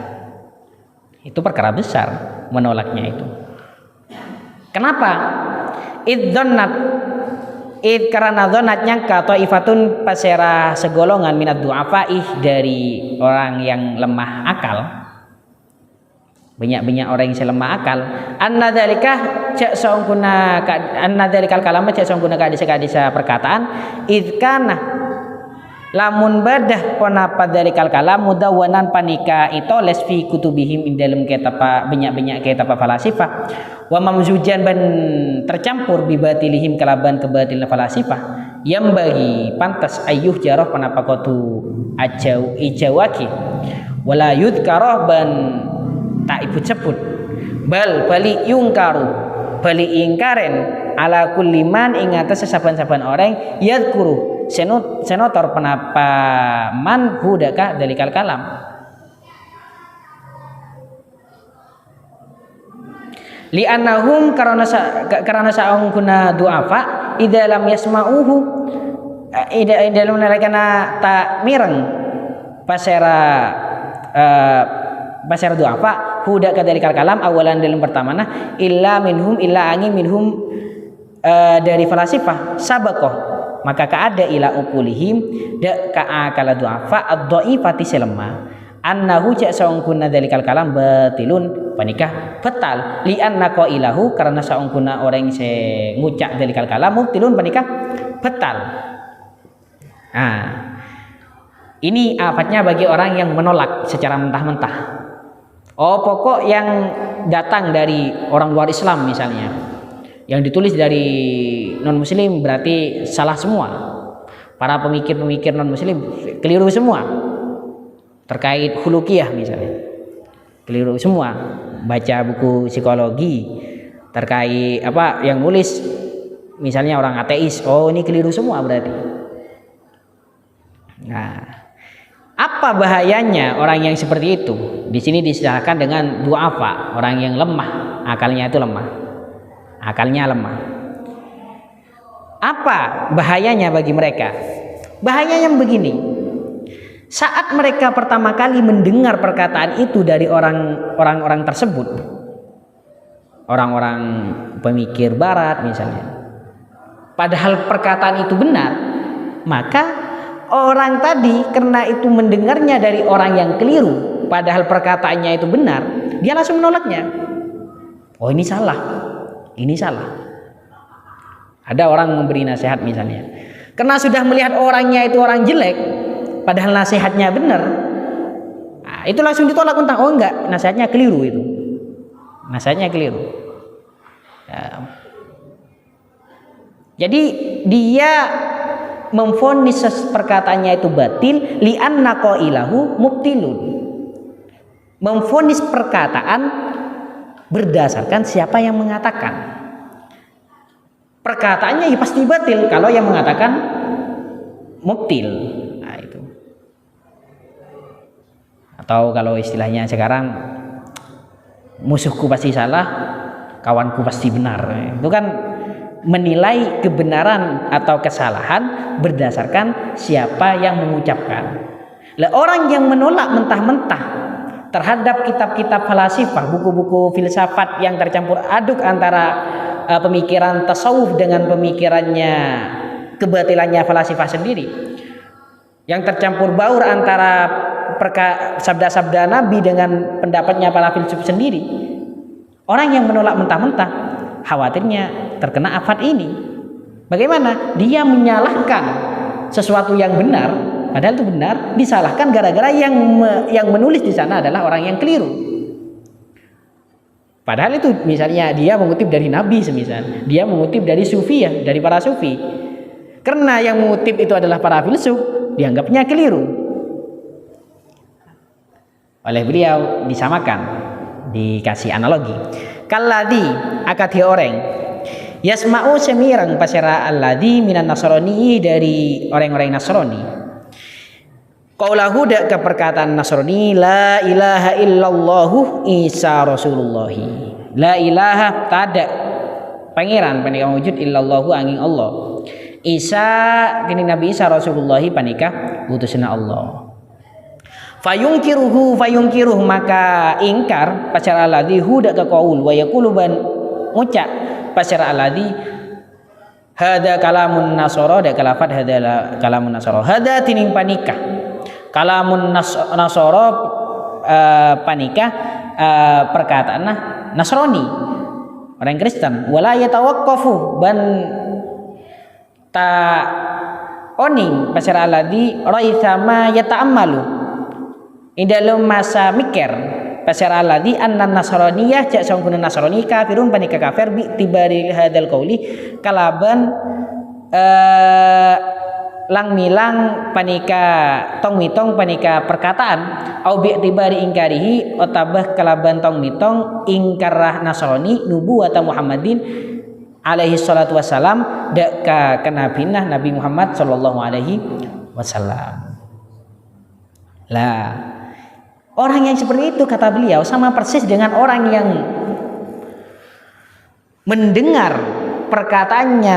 [SPEAKER 1] Itu perkara besar menolaknya itu. Kenapa? Karena dzannat nyangka taifatun pasera segolongan minat du'afaih dari orang yang lemah akal. Banyak orang yang lemah akal. Anna dzalikal kalama cak songkuna kadisa perkataan idkana lamun badah penapa dari kalam mudawanan panika itu lesfi kutubihim in dalam kitab banyak kitab falasifah wa mamzujan ban tercampur bibatilihim kalaban kebatilan falasifah yang bagi pantas ayuh jarah penapa kotu ijawaki wala yudkarah ban tak ibu sebut bali yungkaru bali ingkaren ala kulli man ing atas saban-saban orang yadkuru senotor penapa man hudaka dalikal kalam li annahum karena saung kuna du'afa idza lam yasma'uhu dalam nalikana tak mireng pasera du'afa hudaka dalikal kalam awalan dalam pertamana illa angin minhum dari falasifah sabaqah maka kaada ila ukulihim da ka'akala du'afa ad-dhaifati selema annahu ja saungkunna dalikal kalam batilun panikah batal li anna qailahu karena saungkunna orang se ngucak dalikal kalam mubtilun panikah batal. Nah, ini afatnya bagi orang yang menolak secara mentah-mentah. Oh, pokok yang datang dari orang luar Islam misalnya yang ditulis dari non muslim berarti salah semua. Para pemikir-pemikir non muslim keliru semua terkait khuluqiyah misalnya, keliru semua. Baca buku psikologi terkait yang nulis misalnya orang ateis, oh ini keliru semua berarti. Nah, apa bahayanya orang yang seperti itu? Di sini disahkan dengan du'afa, orang yang lemah, akalnya itu lemah. Akalnya lemah. Apa bahayanya bagi mereka? Bahayanya begini. Saat mereka pertama kali mendengar perkataan itu dari orang-orang tersebut, orang-orang pemikir barat misalnya, padahal perkataan itu benar, maka orang tadi karena itu mendengarnya dari orang yang keliru, padahal perkataannya itu benar, dia langsung menolaknya. Oh ini salah. Ini salah. Ada orang memberi nasihat misalnya, karena sudah melihat orangnya itu orang jelek, padahal nasihatnya benar. Nah, itu langsung ditolak tentang oh enggak, nasihatnya keliru itu. Nasihatnya keliru. Ya. Jadi dia memvonis perkataannya itu batil li'anna qailahu mubtilun. Memvonis perkataan berdasarkan siapa yang mengatakan. Perkataannya ya pasti batil kalau yang mengatakan mubtil. Nah, itu. Atau kalau istilahnya sekarang musuhku pasti salah, kawanku pasti benar. Itu kan menilai kebenaran atau kesalahan berdasarkan siapa yang mengucapkan. Lah orang yang menolak mentah-mentah terhadap kitab-kitab falasifah, buku-buku filsafat yang tercampur aduk antara pemikiran tasawuf dengan pemikirannya kebatilannya falasifah sendiri, yang tercampur baur antara sabda-sabda Nabi dengan pendapatnya para filsuf sendiri. Orang yang menolak mentah-mentah khawatirnya terkena afat ini. Bagaimana? Dia menyalahkan sesuatu yang benar, padahal itu benar, disalahkan gara-gara yang menulis di sana adalah orang yang keliru. Padahal itu misalnya dia mengutip dari Nabi, semisal dia mengutip dari sufi, ya, dari para sufi. Karena yang mengutip itu adalah para filsuf, dianggapnya keliru. Oleh beliau disamakan, dikasih analogi. Kalladhi akati orang yasma'u semirang pasera alladhi minan nasrani, dari orang-orang Nasrani. Qaulahu dak ke perkataan Nasrani, la ilaha illallahu Isa Rasulullahi. La ilaha tada pangeran panika wujud illallahu angin Allah. Isa kini Nabi Isa Rasulullahi panika utusna Allah. Fayungkiruhu maka ingkar pasara alladhi huda ka qaul wa yaqulu ban ngucap pasara alladhi hada kalamun nasara da kalafat hada kalamun nasara hada tining panika kalamun nasara panika perkataan Nasrani orang Kristen wala yatawaqqafu ban ta oning pasara alladhi raitsama yata'ammalu in dalam masa mikir pasar alladhi anna nasraniyah jak sangkuna nasrani kafirun panika kafir bi tibari hadal qauli kalaban lang milang panika tong mitong panika perkataan au bi tibari ingkarihi otabah kalaban tong mitong ingkarah nasrani nubuwata Muhammadin alaihi salatu wassalam dak ka kenabinah Nabi Muhammad sallallahu alaihi wasallam. Lah orang yang seperti itu kata beliau sama persis dengan orang yang mendengar perkataannya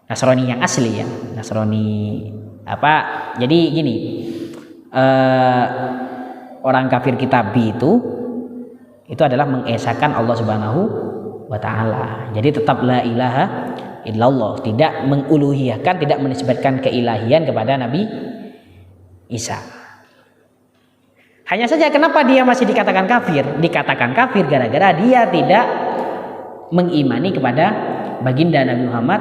[SPEAKER 1] Nasrani yang asli, ya, Nasrani apa? Jadi gini, orang kafir kitabi itu adalah mengesahkan Allah Subhanahu wa Ta'ala. Jadi tetap la ilaha illallah, tidak menguluhiyahkan, tidak menisbatkan keilahian kepada Nabi Isa. Hanya saja kenapa dia masih dikatakan kafir? Dikatakan kafir gara-gara dia tidak mengimani kepada baginda Nabi Muhammad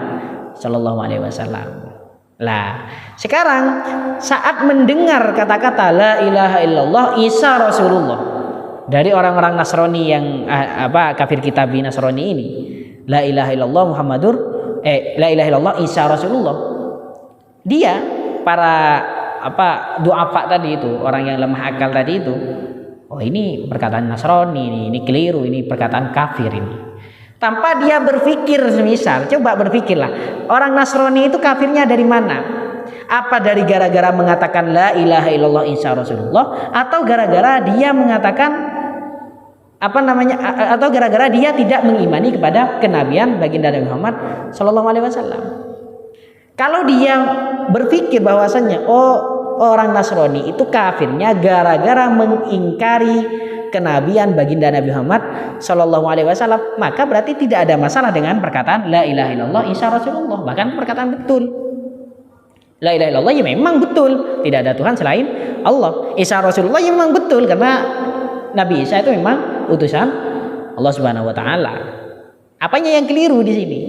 [SPEAKER 1] sallallahu alaihi wasallam. Lah, sekarang saat mendengar kata-kata la ilaha illallah Isa Rasulullah dari orang-orang Nasrani yang kafir kitabi Nasrani ini, la ilaha illallah la ilaha illallah Isa Rasulullah. Dia para duafa tadi itu, orang yang lemah akal tadi itu, oh ini perkataan Nasrani, ini keliru, ini perkataan kafir ini. Tanpa dia berpikir, semisal coba berpikirlah, orang Nasrani itu kafirnya dari mana? Apa dari gara-gara mengatakan la ilaha illallah Isa Rasulullah, atau gara-gara dia mengatakan atau gara-gara dia tidak mengimani kepada kenabian baginda Nabi Muhammad sallallahu alaihi wasallam? Kalau dia berpikir bahwasannya orang Nasrani itu kafirnya gara-gara mengingkari kenabian baginda Nabi Muhammad sallallahu alaihi wasallam, maka berarti tidak ada masalah dengan perkataan la ilaha illallah Isa Rasulullah, bahkan perkataan betul. La ilaha illallah ya memang betul, tidak ada Tuhan selain Allah. Isa Rasulullah ya memang betul karena Nabi Isa itu memang utusan Allah Subhanahu wa Ta'ala. Apanya yang keliru di sini?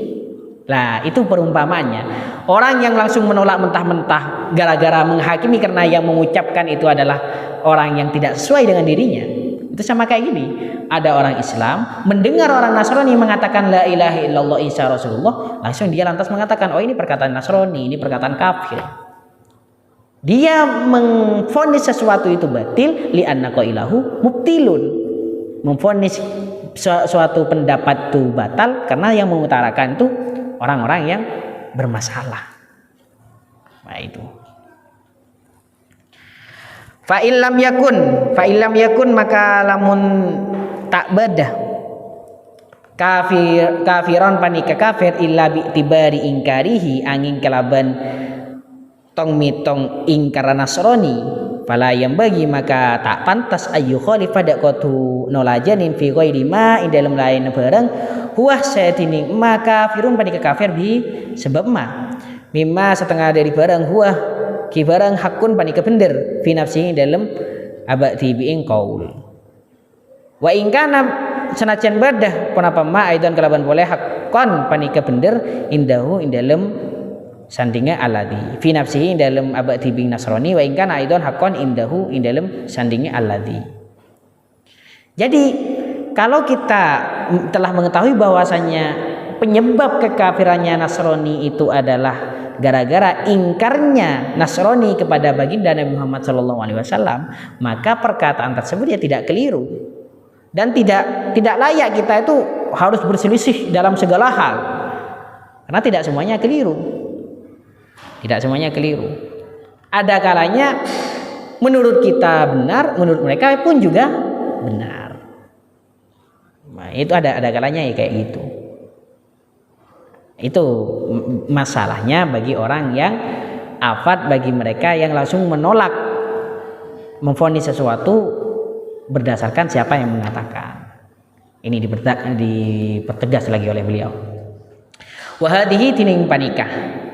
[SPEAKER 1] Nah, itu perumpamaannya. Orang yang langsung menolak mentah-mentah gara-gara menghakimi karena yang mengucapkan itu adalah orang yang tidak sesuai dengan dirinya. Itu sama kayak gini. Ada orang Islam mendengar orang Nasrani mengatakan la ilaha illallah Isa Rasulullah, langsung dia lantas mengatakan, oh ini perkataan Nasrani, ini perkataan kafir. Dia memvonis sesuatu itu batil li'anna qailahu mubtilun. Memvonis suatu pendapat itu batal karena yang mengutarakan itu orang-orang yang bermasalah. Nah itu. Fa illam yakun maka lamun tak badah kafiron panika kafir illa bi tibari ingkarihi angin kelaban tong mitong ingkar Nasrani fala yang bagi maka tak pantas ayu khalifah dakotu nolajanin fi ghairi ma ing dalam lain barang huwa sayatini maka firun panika kafir bi sebab ma mimma setengah dari barang huwa ki barang hakun panika bener fi nafsi dalam abadi bi ing qaul wa ing kana senajan badah punapa ma aidan kalaban boleh hakon panika bener indahu ing dalam sandinga alladzi fi nafsihi dalam abadi bin Nasrani wa in kana aidon hakon indahu in dalam sandinga alladzi. Jadi kalau kita telah mengetahui bahwasanya penyebab kekafirannya Nasrani itu adalah gara-gara ingkarnya Nasrani kepada baginda Nabi Muhammad SAW, maka perkataan tersebut ya tidak keliru dan tidak layak kita itu harus berselisih dalam segala hal karena tidak semuanya keliru. Tidak semuanya keliru. Ada kalanya menurut kita benar, menurut mereka pun juga benar. Nah, itu ada kalanya ya kayak gitu. Itu masalahnya bagi orang yang afat, bagi mereka yang langsung menolak memvonis sesuatu berdasarkan siapa yang mengatakan. Ini dipertegas lagi oleh beliau. Wahadihi tining panikah.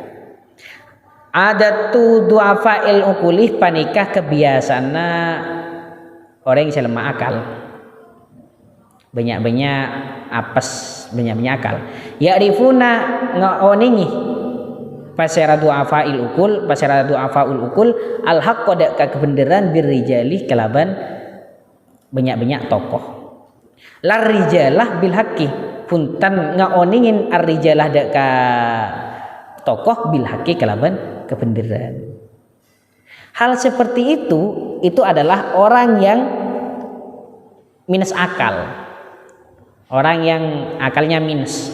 [SPEAKER 1] Adatu du'afa'il ukulih panikah kebiasaana orang yang lemah akal. Banyak-banyak apes, banyak-banyak akal. Ya'rifuna ngaoningi pasera du'afa'il ukul, pasera du'afa'ul ukul al-haq kodak kebenaran birrijali kelaban banyak-banyak tokoh. Lar rijalah bil haqqi puntan ngaoningin ar-rijalah deka tokoh bil haqqi kelaban kebenaran. Hal seperti itu adalah orang yang minus akal, orang yang akalnya minus,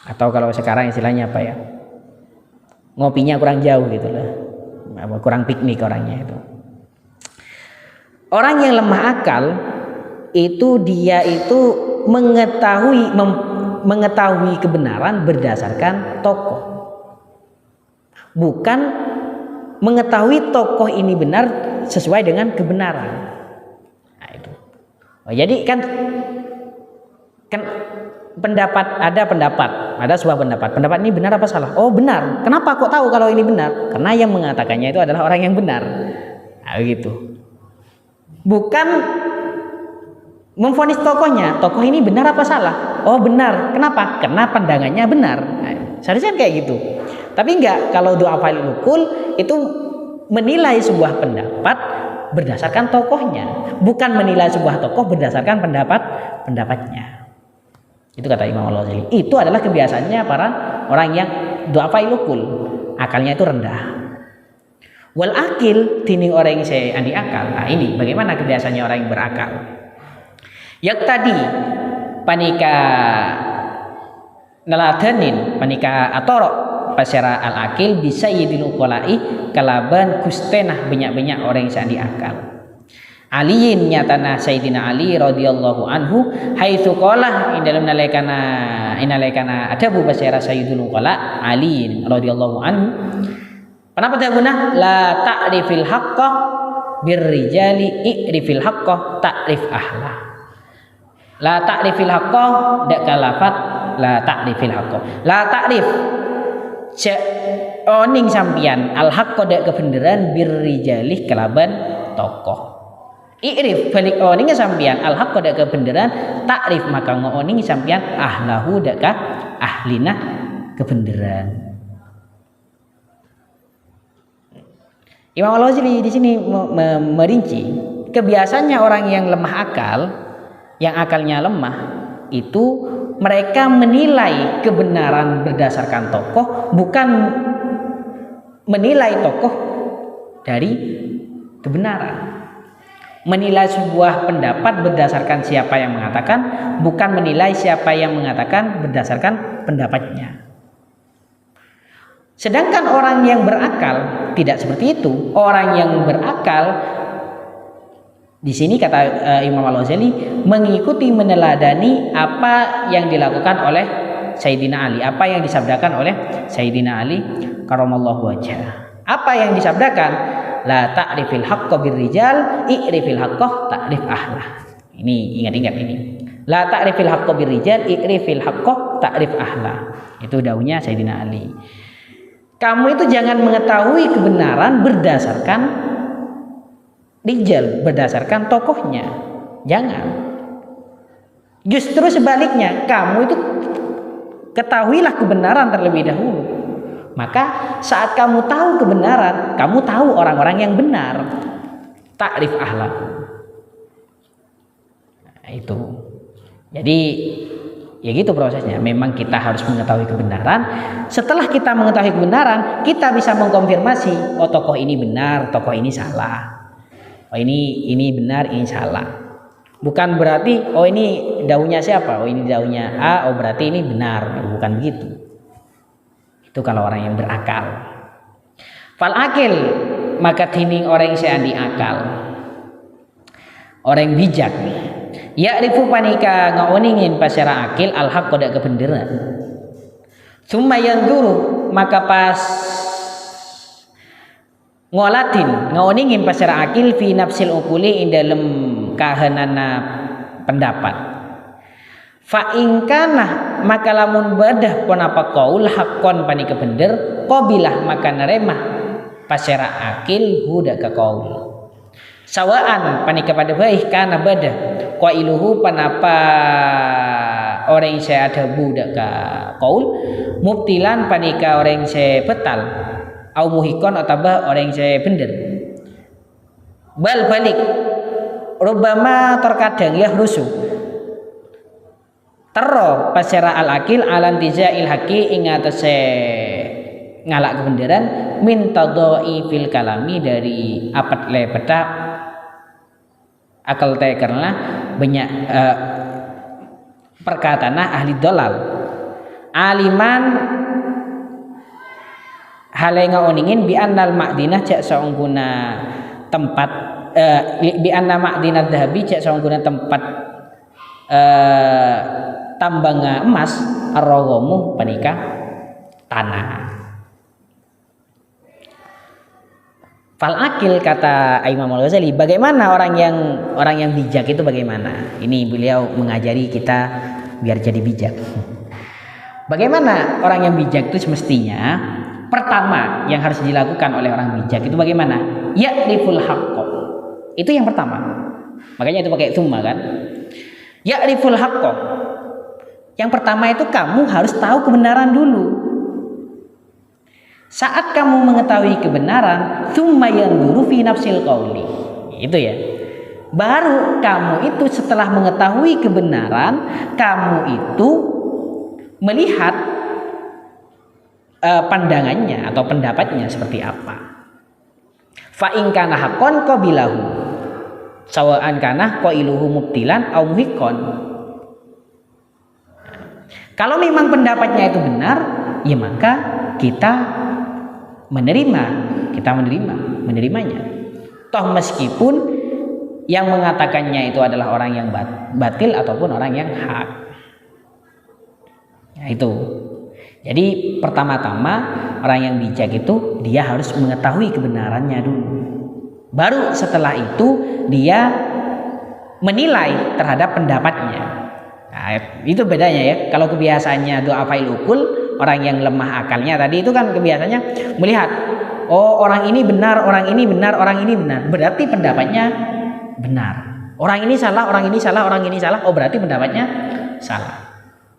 [SPEAKER 1] atau kalau sekarang istilahnya apa ya, ngopinya kurang jauh gitu lah, kurang piknik orangnya itu. Orang yang lemah akal itu dia itu mengetahui kebenaran berdasarkan tokoh, bukan mengetahui tokoh ini benar sesuai dengan kebenaran. Nah, itu. Oh, jadi kan ada sebuah pendapat ini benar apa salah? Oh benar. Kenapa kok tahu kalau ini benar? Karena yang mengatakannya itu adalah orang yang benar. Nah, gitu. Bukan memvonis tokohnya, tokoh ini benar apa salah? Oh benar. Kenapa? Karena pandangannya benar. Nah, seharusnya kayak gitu. Tapi enggak, kalau du'afa'il ukul itu menilai sebuah pendapat berdasarkan tokohnya, bukan menilai sebuah tokoh berdasarkan pendapatnya. Itu kata Imam Al-Ghazali. Itu adalah kebiasaannya para orang yang du'afa'il ukul, akalnya itu rendah. Wal akil tining orang yang saya andi akal. Nah ini bagaimana kebiasaannya orang yang berakal. Yak tadi panika neladanin panika atorok pasera al akil bisa yidil uqala'i kalaban kustenah banyak-banyak orang yang sandi akal. Aliin nyatana Sayyidina Ali radhiyallahu anhu haitsu qala in dalam nalaikana adabu pasera sayyidul uqala Ali radhiyallahu anhu. Kenapa tabuna la ta'rifil haqqa birrijali i'rifil haqqa ta'rif ahla. La ta'rifil haqqa dak kalafat la ta'rifil haqqa. La ta'rif oning sampian al haqqa dak kebenaran birrijali kelaban tokoh. I'rif balik oning sampean al haqq dak kebenaran, ta'rif maka ngoning sampean ahlahu dak ka ahlina kebenaran. Imam Al-Ghazali di sini merinci kebiasaannya orang yang lemah akal, yang akalnya lemah itu mereka menilai kebenaran berdasarkan tokoh, bukan menilai tokoh dari kebenaran. Menilai sebuah pendapat berdasarkan siapa yang mengatakan, bukan menilai siapa yang mengatakan berdasarkan pendapatnya. Sedangkan orang yang berakal tidak seperti itu. Orang yang berakal di sini kata Imam Al-Ghazali mengikuti meneladani apa yang dilakukan oleh Sayyidina Ali, apa yang disabdakan oleh Sayyidina Ali karamallahu wajhah. Apa yang disabdakan? La ta'rifil haqqo birrijal, i'rifil haqqo ta'rif ahlah. Ini ingat-ingat ini. La ta'rifil haqqo birrijal, i'rifil haqqo ta'rif ahlah. Itu daunnya Sayyidina Ali. Kamu itu jangan mengetahui kebenaran berdasarkan rijal, berdasarkan tokohnya. Jangan. Justru sebaliknya, kamu itu ketahuilah kebenaran terlebih dahulu. Maka saat kamu tahu kebenaran, kamu tahu orang-orang yang benar. Ta'rif ahlah. Nah, itu. Jadi ya gitu prosesnya. Memang kita harus mengetahui kebenaran. Setelah kita mengetahui kebenaran, kita bisa mengkonfirmasi, oh tokoh ini benar, tokoh ini salah. Oh ini benar, ini salah. Bukan berarti oh ini daunnya siapa? Oh ini daunnya A, oh berarti ini benar. Bukan begitu. Itu kalau orang yang berakal. Fal akil maka tining orang yang seandi akal. Orang yang bijak nih. Ya'rifu panika ngaoningin pasara akil al-haqq dak kebenaran. Summa yanzuru maka pas ngolatin ngaoningin pasara akil fi nafsil ukuli ing dalem kahanana pendapat. Fa in kana maka lamun badah pon apa qaul haqqon panika bener qabilah maka neremah pasara akil huda ka qaul. Sawaan panika pada baik kana badah qailuhu panapa orang saya ada budak ka qaul mubtilan panika orang saya betal au muhikon atau orang saya bener bal balik rubama terkadang ya rusuh tero pasera al akil alan tizail haqi ing atase ngalak kebenaran min tadai fil kalami dari apat lepeta akal teh karena banyak perkataan ahli dolal aliman halenga oningin bi annal ma'dinah cak saungguna tempat bi anna ma'dinah dhahabi cak saungguna tempat tambang emas arrogomu panika tanah. Fal akil kata Imam Al-Ghazali, bagaimana orang yang bijak itu bagaimana? Ini beliau mengajari kita biar jadi bijak. Bagaimana orang yang bijak itu semestinya pertama yang harus dilakukan oleh orang bijak itu bagaimana? Ya'riful haqqo. Itu yang pertama. Makanya itu pakai tsumma kan? Ya'riful haqqo. Yang pertama itu kamu harus tahu kebenaran dulu. Saat kamu mengetahui kebenaran, tsumma yanzuru fi nafsil qauli. Itu ya. Baru kamu itu setelah mengetahui kebenaran, kamu itu melihat pandangannya atau pendapatnya seperti apa. Fa in kana haqqan qabilahu. Sawa'an kana qailuhu mubtilan au muhiqqan. Kalau memang pendapatnya itu benar, ya maka kita menerimanya. Toh meskipun yang mengatakannya itu adalah orang yang batil ataupun orang yang hak. Nah, itu. Jadi pertama-tama orang yang bijak itu dia harus mengetahui kebenarannya dulu. Baru setelah itu dia menilai terhadap pendapatnya. Nah, itu bedanya ya. Kalau kebiasaannya du'afail ukul, orang yang lemah akalnya tadi itu kan kebiasaannya melihat oh orang ini benar, orang ini benar, orang ini benar. Berarti pendapatnya benar. Orang ini salah, orang ini salah, orang ini salah. Oh berarti pendapatnya salah.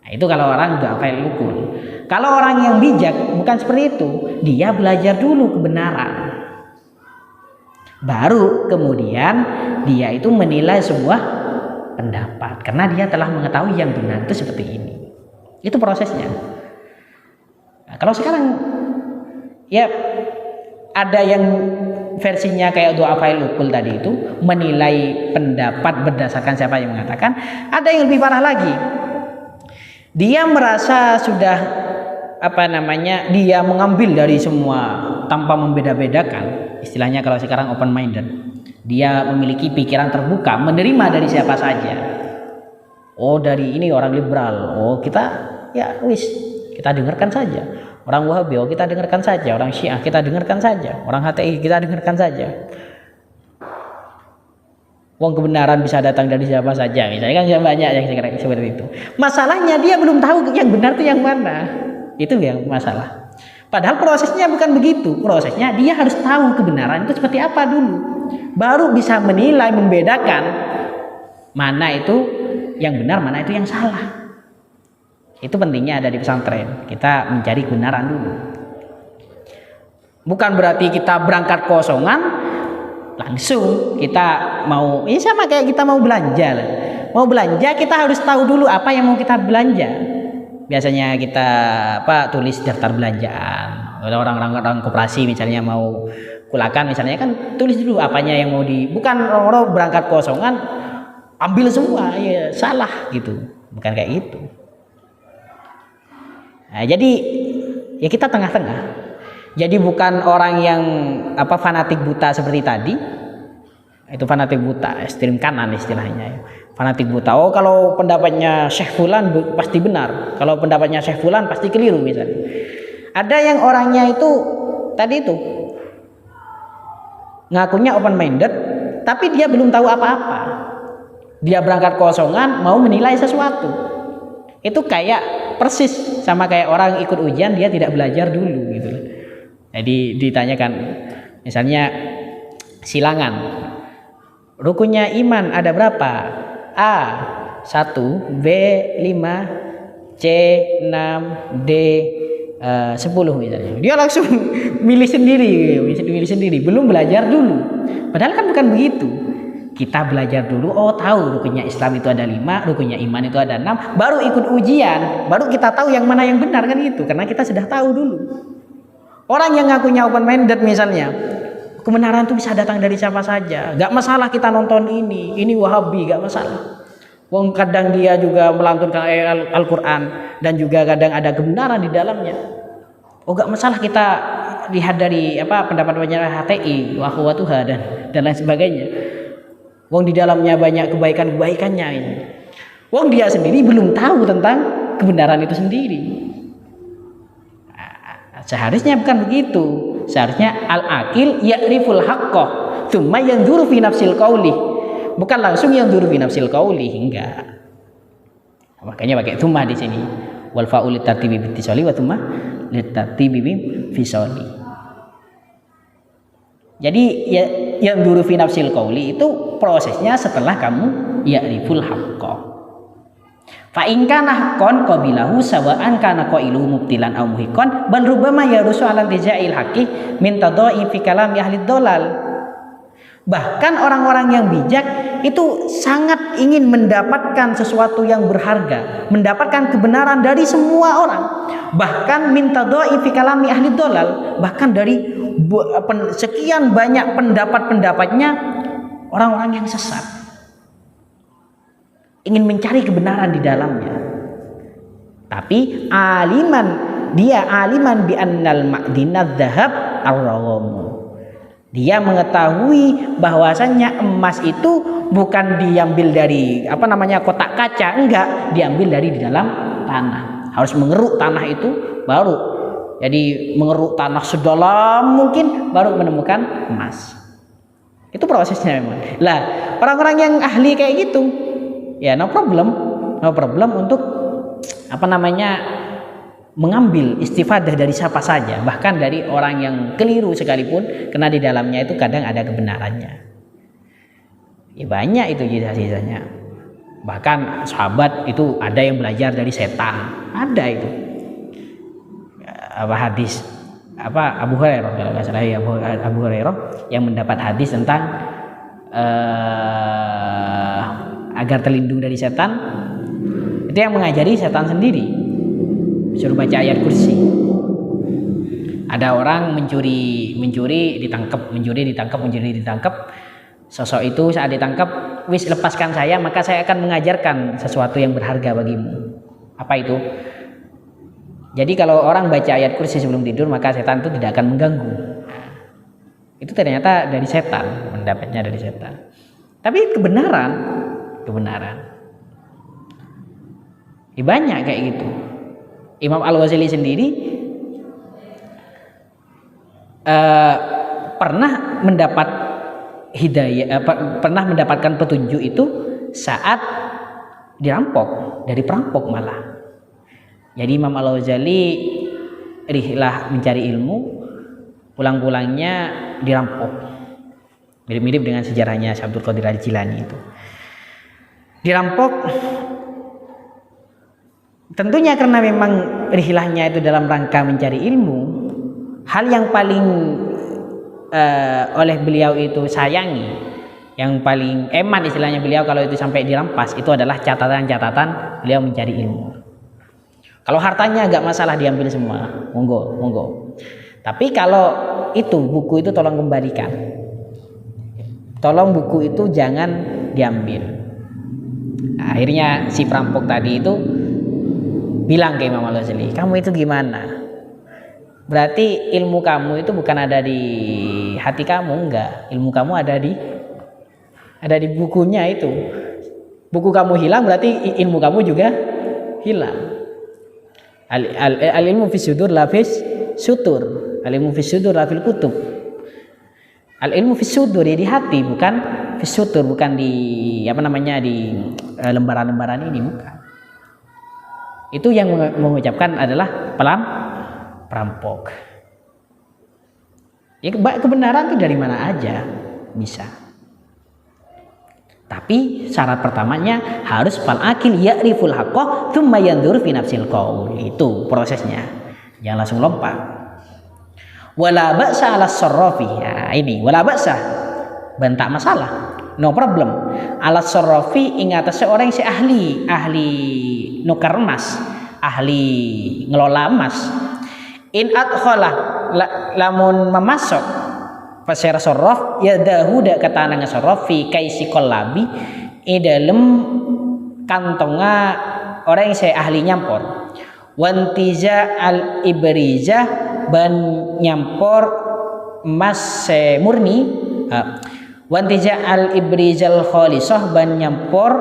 [SPEAKER 1] Nah, itu kalau orang du'afail uqul. Kalau orang yang bijak bukan seperti itu. Dia belajar dulu kebenaran. Baru kemudian dia itu menilai sebuah pendapat. Karena dia telah mengetahui yang benar itu seperti ini. Itu prosesnya. Nah, kalau sekarang ya ada yang versinya kayak du'afail uqul tadi itu menilai pendapat berdasarkan siapa yang mengatakan. Ada yang lebih parah lagi. Dia merasa sudah dia mengambil dari semua tanpa membeda-bedakan. Istilahnya kalau sekarang open minded. Dia memiliki pikiran terbuka, menerima dari siapa saja. Oh dari ini orang liberal. Oh kita kita dengarkan saja. Orang Wahabi, oh kita dengarkan saja. Orang Syiah kita dengarkan saja. Orang HTI kita dengarkan saja. Wong kebenaran bisa datang dari siapa saja. Misalnya kan banyak yang seperti itu. Masalahnya dia belum tahu yang benar itu yang mana. Itu yang masalah. Padahal prosesnya bukan begitu. Prosesnya dia harus tahu kebenaran itu seperti apa dulu. Baru bisa menilai, membedakan mana itu yang benar, mana itu yang salah. Itu pentingnya ada di pesantren. Kita mencari kebenaran dulu. Bukan berarti kita berangkat kosongan langsung kita mau. Ini sama kayak kita mau belanja lah. Mau belanja kita harus tahu dulu apa yang mau kita belanja. Biasanya kita tulis daftar belanjaan. Orang-orang koperasi misalnya mau kulakan misalnya kan tulis dulu apanya yang mau bukan orang berangkat kosongan ambil semua ya salah gitu. Bukan kayak gitu. Nah, jadi ya kita tengah-tengah. Jadi bukan orang yang fanatik buta seperti tadi. Itu fanatik buta, ekstrem kanan istilahnya. Fanatik buta. Oh kalau pendapatnya Syekh Fulan pasti benar. Kalau pendapatnya Syekh Fulan pasti keliru misalnya. Ada yang orangnya itu tadi itu ngakunya open minded, tapi dia belum tahu apa-apa. Dia berangkat kosongan mau menilai sesuatu. Itu kayak persis sama kayak orang ikut ujian dia tidak belajar dulu gitu. Jadi ditanyakan misalnya silangan. Rukunnya iman ada berapa? A 1, B 5, C 6, D 10 misalnya. Dia langsung milih sendiri, belum belajar dulu. Padahal kan bukan begitu. Kita belajar dulu, oh tahu rukunnya Islam itu ada 5, rukunnya iman itu ada 6, baru ikut ujian, baru kita tahu yang mana yang benar kan gitu, karena kita sudah tahu dulu. Orang yang ngakunya open minded misalnya, kebenaran itu bisa datang dari siapa saja, gak masalah kita nonton ini Wahabi gak masalah. Wong kadang dia juga melantunkan ayat Al-Quran dan juga kadang ada kebenaran di dalamnya. Oh gak masalah kita lihat dari pendapat-pendapatnya HTI, Wahuwatuha dan lain sebagainya. Wong di dalamnya banyak kebaikan-kebaikannya ini. Wong dia sendiri belum tahu tentang kebenaran itu sendiri. Seharusnya bukan begitu. Seharusnya al-aqil ya'riful haqqah, tsumma yanzuru fi nafsil qauli. Bukan langsung yanzuru fi nafsil qauli, enggak. Makanya pakai tsumma di sini. Wal fa'ul litartibi bittisali wa tsumma litartibi fisali. Jadi yang duru fi nafsil qauli itu prosesnya setelah kamu ya'riful haqqo. Fa in kana haqqan qabilahu sawa'an kana qailu mubtilan aw muhiqqan bal rubbama yarusu ala tijail haqqi min tadai fi kalam ahli dhalal. Bahkan orang-orang yang bijak itu sangat ingin mendapatkan sesuatu yang berharga, mendapatkan kebenaran dari semua orang. Bahkan min tadai fi kalami ahli dhalal, bahkan dari sekian banyak pendapat-pendapatnya orang-orang yang sesat, ingin mencari kebenaran di dalamnya. Tapi dia aliman bi annal ma'dinadz dzahab ar-ragham. Dia mengetahui bahwasannya emas itu bukan diambil dari kotak kaca, enggak, diambil dari di dalam tanah. Harus mengeruk tanah itu baru. Jadi mengeruk tanah sedalam mungkin baru menemukan emas. Itu prosesnya memang. Lah, orang-orang yang ahli kayak gitu, ya no problem untuk mengambil istifadah dari siapa saja, bahkan dari orang yang keliru sekalipun, karena di dalamnya itu kadang ada kebenarannya. Ya, banyak itu sisa-sisanya. Bahkan sahabat itu ada yang belajar dari setan, ada itu. Apa hadis Abu Hurairah kalau nggak salah ya, Abu Hurairah yang mendapat hadis tentang agar terlindung dari setan, itu yang mengajari setan sendiri, suruh baca ayat kursi. Ada orang mencuri ditangkap. Sosok itu saat ditangkap, wis lepaskan saya, maka saya akan mengajarkan sesuatu yang berharga bagimu. Apa itu? Jadi kalau orang baca ayat kursi sebelum tidur, maka setan itu tidak akan mengganggu. Itu ternyata dari setan, mendapatnya dari setan. Tapi kebenaran. Banyak kayak gitu. Imam Al-Ghazali sendiri pernah mendapat hidayah, pernah mendapatkan petunjuk itu saat dirampok, dari perampok malah. Jadi Imam Al-Ghazali rihlah mencari ilmu, pulang-pulangnya dirampok. Mirip-mirip dengan sejarahnya Syekh Abdul Qadir Al-Jilani itu. Dirampok tentunya karena memang rihlahnya itu dalam rangka mencari ilmu. Hal yang paling oleh beliau itu sayangi, yang paling eman istilahnya beliau kalau itu sampai dirampas, itu adalah catatan-catatan beliau mencari ilmu. Kalau hartanya agak masalah diambil semua, monggo. Tapi kalau itu buku itu tolong kembalikan. Tolong buku itu jangan diambil. Nah, akhirnya si perampok tadi itu bilang ke Imam Al-Ghazali, kamu itu gimana? Berarti ilmu kamu itu bukan ada di hati kamu, enggak. Ilmu kamu ada di bukunya itu. Buku kamu hilang, berarti ilmu kamu juga hilang. Al-ilmu fis sudur la fis sutur. Al-ilmu fis sudur la fil kutub. Al-ilmu fis sudur ya di hati, bukan fis sutur, bukan di di lembaran-lembaran ini, bukan. Itu yang mengucapkan adalah perampok. Ya, kebenaran itu dari mana aja bisa. Tapi syarat pertamanya harus fal akil ya'riful haqqah tsumma yanzur fi nafsil qaul. Itu prosesnya. Jangan langsung lompat. Wala ba'sa 'ala sarrafi. Ya, ini wala ba'sa. Bentak masalah. No problem. 'Ala sarrafi ing atase orang yang ahli nukar emas, ahli ngelola emas. In adkhala lamun memasok pasir sarraf ya dahuda kata nang sarraf fi kaisi qallabi dalem kantonga orang yang saya ahli nyampor wantiza al ibriza ban nyampor emas murni wantiza al ibrizal khalisah ban nyampor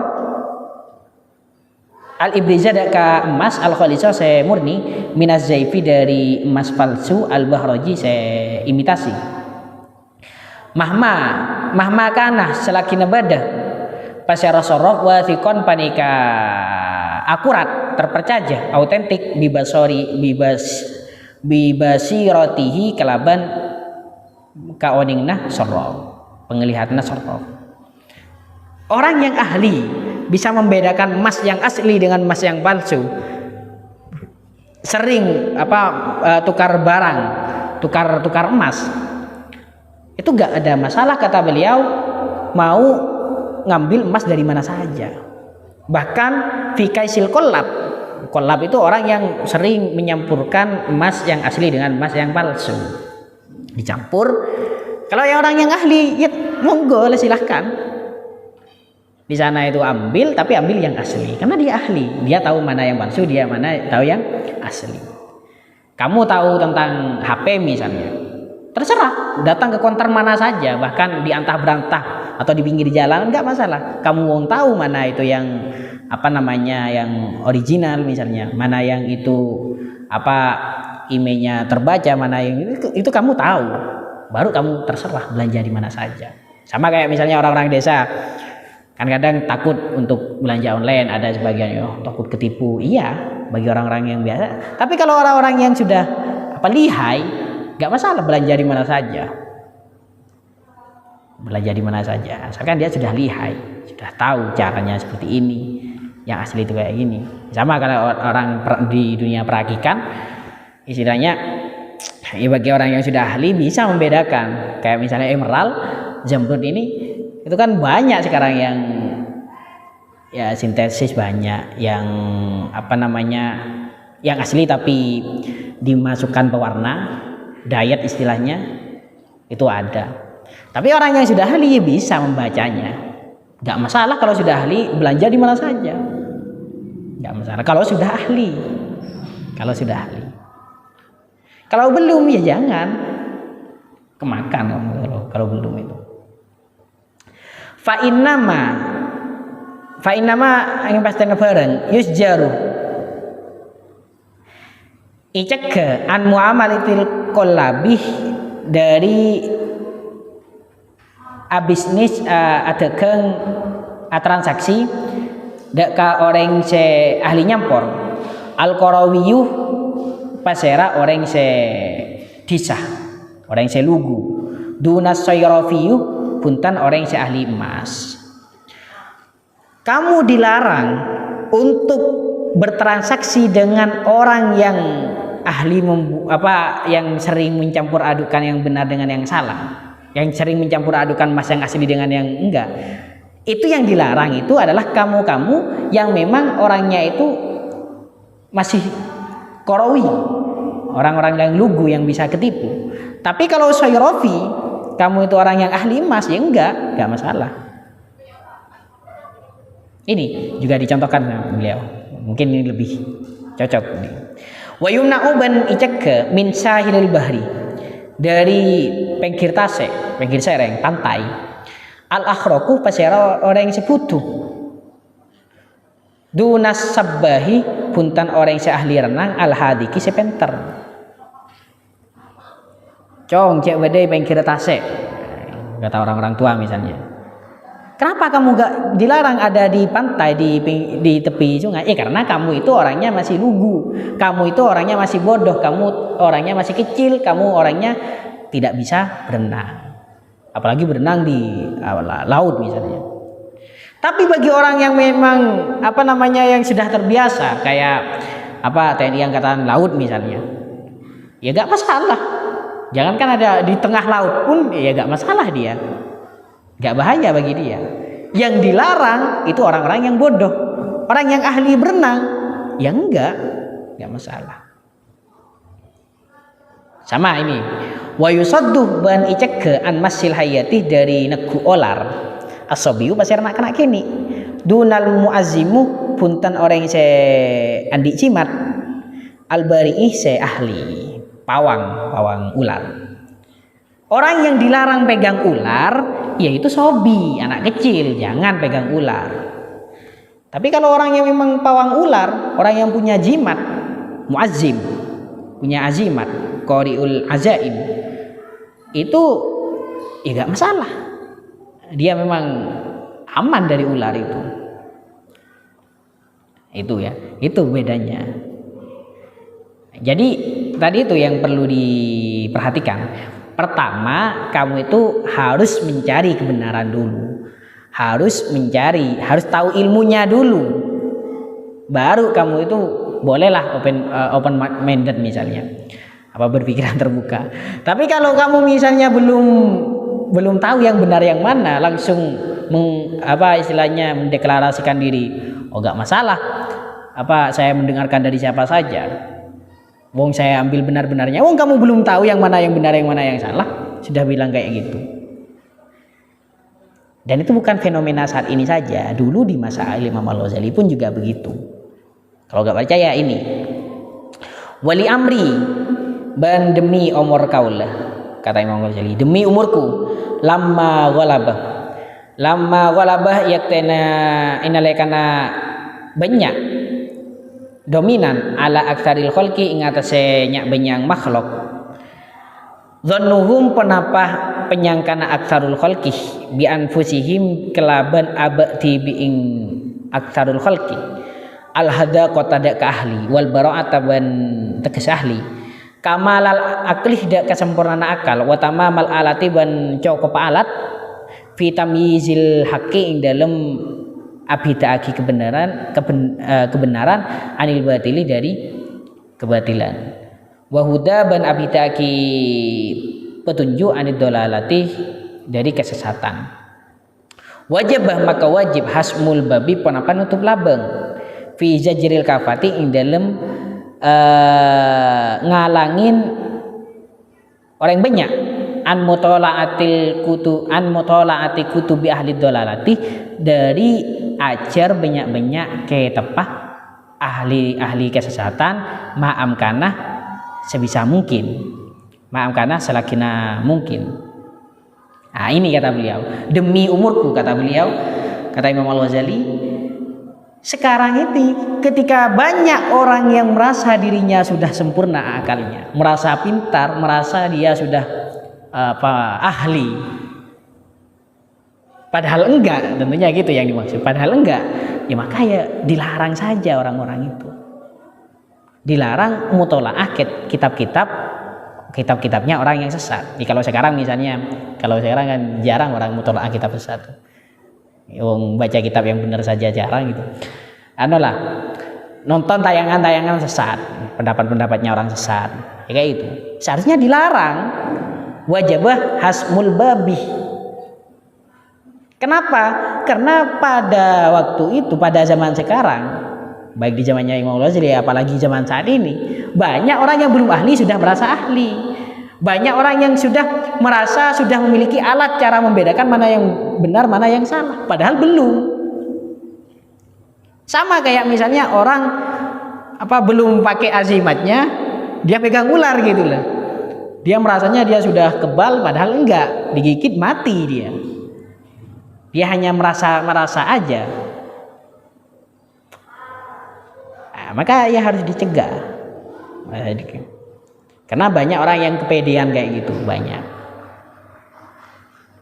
[SPEAKER 1] al ibriza ka emas al khalisah murni minaz zaifi dari emas palsu al bahraji imitasi. Mahma kana selaki nabadah pasyara sorok wa thiqon panika akurat terpercaya autentik bibasiratihi kelaban kaoningna sorok penglihatna sorok. Orang yang ahli bisa membedakan emas yang asli dengan emas yang palsu. Sering tukar barang, tukar emas. Itu gak ada masalah kata beliau, mau ngambil emas dari mana saja. Bahkan fikaisil kolab itu orang yang sering menyampurkan emas yang asli dengan emas yang palsu, dicampur. Kalau yang orang yang ahli ya monggo silahkan di sana itu ambil, tapi ambil yang asli karena dia ahli, dia tahu mana yang palsu, dia mana tahu yang asli. Kamu tahu tentang HP misalnya, terserah datang ke konter mana saja, bahkan di antah berantah atau di pinggir jalan enggak masalah. Kamu mau tahu mana itu yang yang original misalnya, mana yang itu emailnya terbaca, mana yang itu kamu tahu, baru kamu terserah belanja di mana saja. Sama kayak misalnya orang-orang desa kan kadang takut untuk belanja online, ada sebagian takut ketipu. Iya, bagi orang-orang yang biasa. Tapi kalau orang-orang yang sudah lihai, nggak masalah belanja di mana saja. belajar di mana saja, asalkan dia sudah lihai, sudah tahu caranya seperti ini, yang asli itu kayak gini. Sama kalau orang di dunia perakikan, istilahnya ya bagi orang yang sudah ahli bisa membedakan. Kayak misalnya emerald, zamrud ini, itu kan banyak sekarang yang ya sintesis, banyak yang apa namanya yang asli tapi dimasukkan pewarna, diet istilahnya, itu ada. Tapi orang yang sudah ahli ya bisa membacanya, nggak masalah kalau sudah ahli belanja di mana saja, nggak masalah kalau sudah ahli. Kalau belum ya jangan kemakan kalau belum itu. Fa innama yang pasti bareng yusjaru icek an muamalatil kolabih dari bisnis adekeng transaksi dek ka orang se ahli nyampor al qarawiyuh pasera orang se disah orang se lugu dunas sayrafiyuh puntan orang se ahli emas. Kamu dilarang untuk bertransaksi dengan orang yang ahli yang sering mencampur adukan yang benar dengan yang salah, yang sering mencampur adukan emas yang asli dengan yang enggak. Itu yang dilarang itu adalah kamu yang memang orangnya itu masih korowi, orang-orang yang lugu yang bisa ketipu. Tapi kalau sayrofi, kamu itu orang yang ahli emas ya enggak masalah. Ini juga dicontohkan beliau, mungkin ini lebih cocok. Wa yumna'u ban icek min sahilil bahri, dari pinggir tasik, pinggir sereng, pantai. Al akhraku pasera orang yang seputu. Dunas sabbahi puntan orang yang seahli renang al hadiki sepenter. Cong cek wedai pinggir tasik, kata orang-orang tua misalnya. Kenapa kamu gak dilarang ada di pantai, di tepi sungai? Karena kamu itu orangnya masih lugu, kamu itu orangnya masih bodoh, kamu orangnya masih kecil, kamu orangnya tidak bisa berenang, apalagi berenang di laut misalnya. Tapi bagi orang yang memang yang sudah terbiasa, kayak TNI Angkatan Laut misalnya, ya gak masalah. Jangankan ada di tengah laut pun ya gak masalah dia. Gak bahaya bagi dia. Yang dilarang itu orang-orang yang bodoh, orang yang ahli berenang, ya enggak masalah. Sama ini. Wa yusaddu ban icek an masil hayati dari negu olar. Asobiu pasir nak kena kini. Dunal muazzimu punten orang se andi cimat. Albari'i se ahli pawang ular. Orang yang dilarang pegang ular, yaitu sobi, anak kecil, jangan pegang ular. Tapi kalau orang yang memang pawang ular, orang yang punya jimat, muazzim, punya azimat, qoriul azaim, itu ya gak masalah. Dia memang aman dari ular itu. Itu ya, itu bedanya. Jadi tadi itu yang perlu diperhatikan. Pertama, kamu itu harus mencari kebenaran dulu, harus tahu ilmunya dulu, baru kamu itu bolehlah open minded misalnya, berpikiran terbuka. Tapi kalau kamu misalnya belum tahu yang benar yang mana, langsung mendeklarasikan diri, gak masalah, saya mendengarkan dari siapa saja. Wong saya ambil benar-benarnya. Wong kamu belum tahu yang mana yang benar yang mana yang salah, sudah bilang kayak gitu. Dan itu bukan fenomena saat ini saja. Dulu di masa Imam Al-Ghazali pun juga begitu. Kalau gak percaya ini. Wali amri ban demi umur kaulah, kata Imam Al-Ghazali, demi umurku, lama ghalabah yaktena inalekana banyak dominan ala aktsaril khalqi ing atase nyak benyang makhluk. Dhannuhum penapah penyangkana aktsarul khalqi bi anfusihim kelaban abati bi ing aktsarul khalqi al hada qatada ka ahli wal bara'ata ban tegas ahli kamalal aklih dak kesempurnaan akal wa tamamal alati ban cukup alat fi tamyizil haqqi ing dalem abidaki kebenaran anil batili dari kebatilan, wa huda ban abidaki petunjuk anid dolalati dari kesesatan. Wajibah maka wajib hasmul babi penapa nutup labeng fi zajril kafati ing dalem ngalangin orang banyak an mutolaati kutubi ahli dolalati dari ajar banyak ke tepah ahli kesesatan ma'amkana sebisa mungkin, ma'amkana selakina mungkin. Nah ini kata beliau, demi umurku kata beliau, kata Imam Al-Ghazali, sekarang ini ketika banyak orang yang merasa dirinya sudah sempurna akalnya, merasa pintar, merasa dia sudah ahli, padahal enggak, tentunya gitu yang dimaksud, padahal enggak, ya maka ya dilarang saja orang-orang itu, dilarang mutolaah kitab-kitabnya orang yang sesat. Kalau sekarang misalnya, kalau sekarang kan jarang orang mutolaah kitab sesat, baca kitab yang benar saja jarang gitu. Anolah nonton tayangan-tayangan sesat, pendapat-pendapatnya orang sesat, ya kayak itu. Seharusnya dilarang. Wajibah hasmul babi. Kenapa? Karena pada waktu itu, pada zaman sekarang, baik di zamannya Imam Al-Ghazali apalagi zaman saat ini, banyak orang yang belum ahli sudah merasa ahli. Banyak orang yang sudah merasa sudah memiliki alat cara membedakan mana yang benar, mana yang salah, padahal belum. Sama kayak misalnya orang belum pakai azimatnya, dia pegang ular gitu lah. Dia merasanya dia sudah kebal, padahal enggak, digigit mati dia. Dia hanya merasa aja. Nah, maka ya harus dicegah. Karena banyak orang yang kepedean kayak gitu, banyak.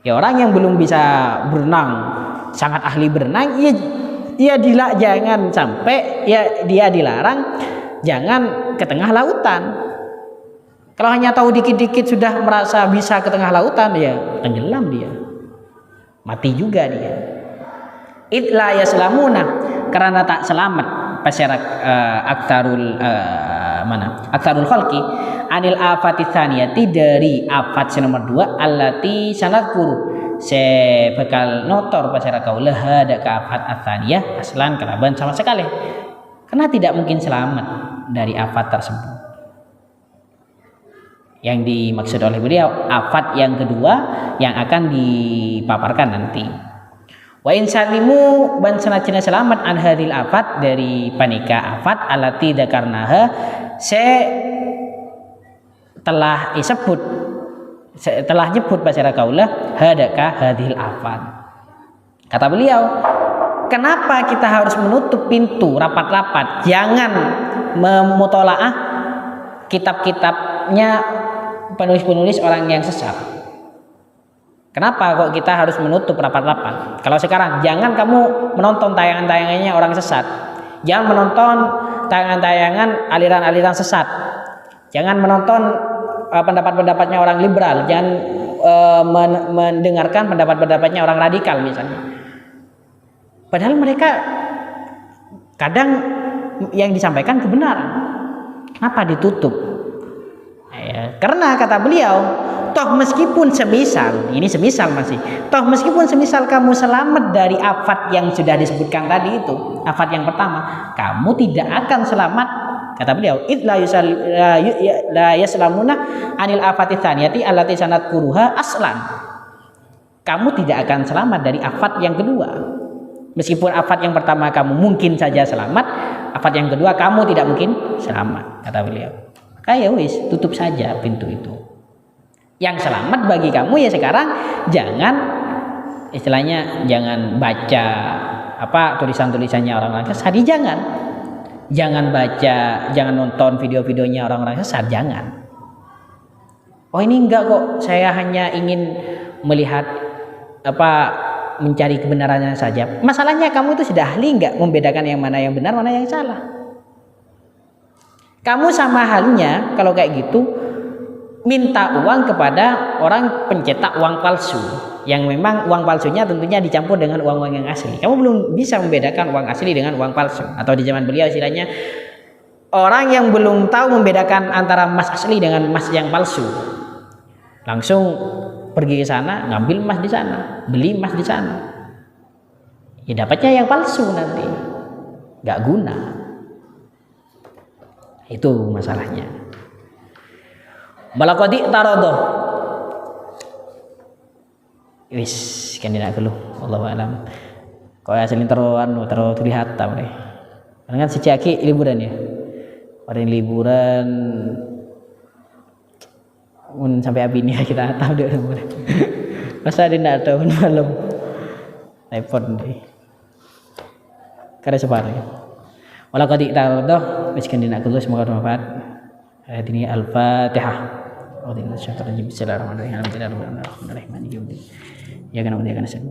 [SPEAKER 1] Ya orang yang belum bisa berenang, sangat ahli berenang, jangan sampai dia dilarang jangan ke tengah lautan. Kalau hanya tahu dikit-dikit sudah merasa bisa ke tengah lautan, ya tenggelam dia, mati juga dia. Itla yaslamuna, karena tak selamat pasyarak aktarul khalqi anil afati tsaniyati dari afat nomor 2 allati sanadkuru se bakal notor pasyarak kaulah ada ka afat atsaniyah aslan kalaban sama sekali, karena tidak mungkin selamat dari afat tersebut. Yang dimaksud oleh beliau afat yang kedua yang akan dipaparkan nanti. Wa insalimu ban sanacina selamat an hadil afat dari panika afat alati dakarnaha telah nyebut pasara kaulah hadaka hadil afat. Kata beliau, kenapa kita harus menutup pintu rapat-rapat, jangan memutolaah kitab-kitabnya penulis-penulis orang yang sesat. Kenapa kok kita harus menutup rapat-rapat? Kalau sekarang jangan kamu menonton tayangan-tayangannya orang sesat, jangan menonton tayangan-tayangan aliran-aliran sesat, jangan menonton pendapat-pendapatnya orang liberal, jangan mendengarkan pendapat-pendapatnya orang radikal misalnya. Padahal mereka kadang yang disampaikan kebenaran. Kenapa ditutup? Karena kata beliau, toh meskipun semisal kamu selamat dari afat yang sudah disebutkan tadi itu, afat yang pertama, kamu tidak akan selamat, kata beliau, la yaslamuna anil afati tsaniyati allati sanadkuruha aslan. Kamu tidak akan selamat dari afat yang kedua. Meskipun afat yang pertama kamu mungkin saja selamat, afat yang kedua kamu tidak mungkin selamat, kata beliau. Ya wis, tutup saja pintu itu. Yang selamat bagi kamu ya sekarang jangan baca tulisan-tulisannya orang-orang sesat, jangan nonton video-videonya orang-orang sesat, jangan. Oh ini enggak kok, saya hanya ingin melihat mencari kebenarannya saja. Masalahnya kamu itu sudah ahli enggak membedakan yang mana yang benar, mana yang salah? Kamu sama halnya kalau kayak gitu minta uang kepada orang pencetak uang palsu yang memang uang palsunya tentunya dicampur dengan uang-uang yang asli. Kamu belum bisa membedakan uang asli dengan uang palsu. Atau di zaman beliau istilahnya orang yang belum tahu membedakan antara emas asli dengan emas yang palsu, langsung pergi ke sana, ngambil emas di sana, beli emas di sana. Ya dapatnya yang palsu nanti, nggak guna. Itu masalahnya. Balaqadi tarodoh. Wis kan tidak keluh. Wallahu alam. Kau asli terus terlihat tahu deh. Karena kan sejaki liburan ya. Pada liburan sampai abis ini kita tahu deh liburan. Masa dia tidak tahu malam. Telepon deh. Kada separuh. Walaqadi tarodoh. Wis kan tidak keluh, semoga bermanfaat. Ayat ini Al-Fatihah. Bismillahirrahmanirrahim. Ya kan udah kan saya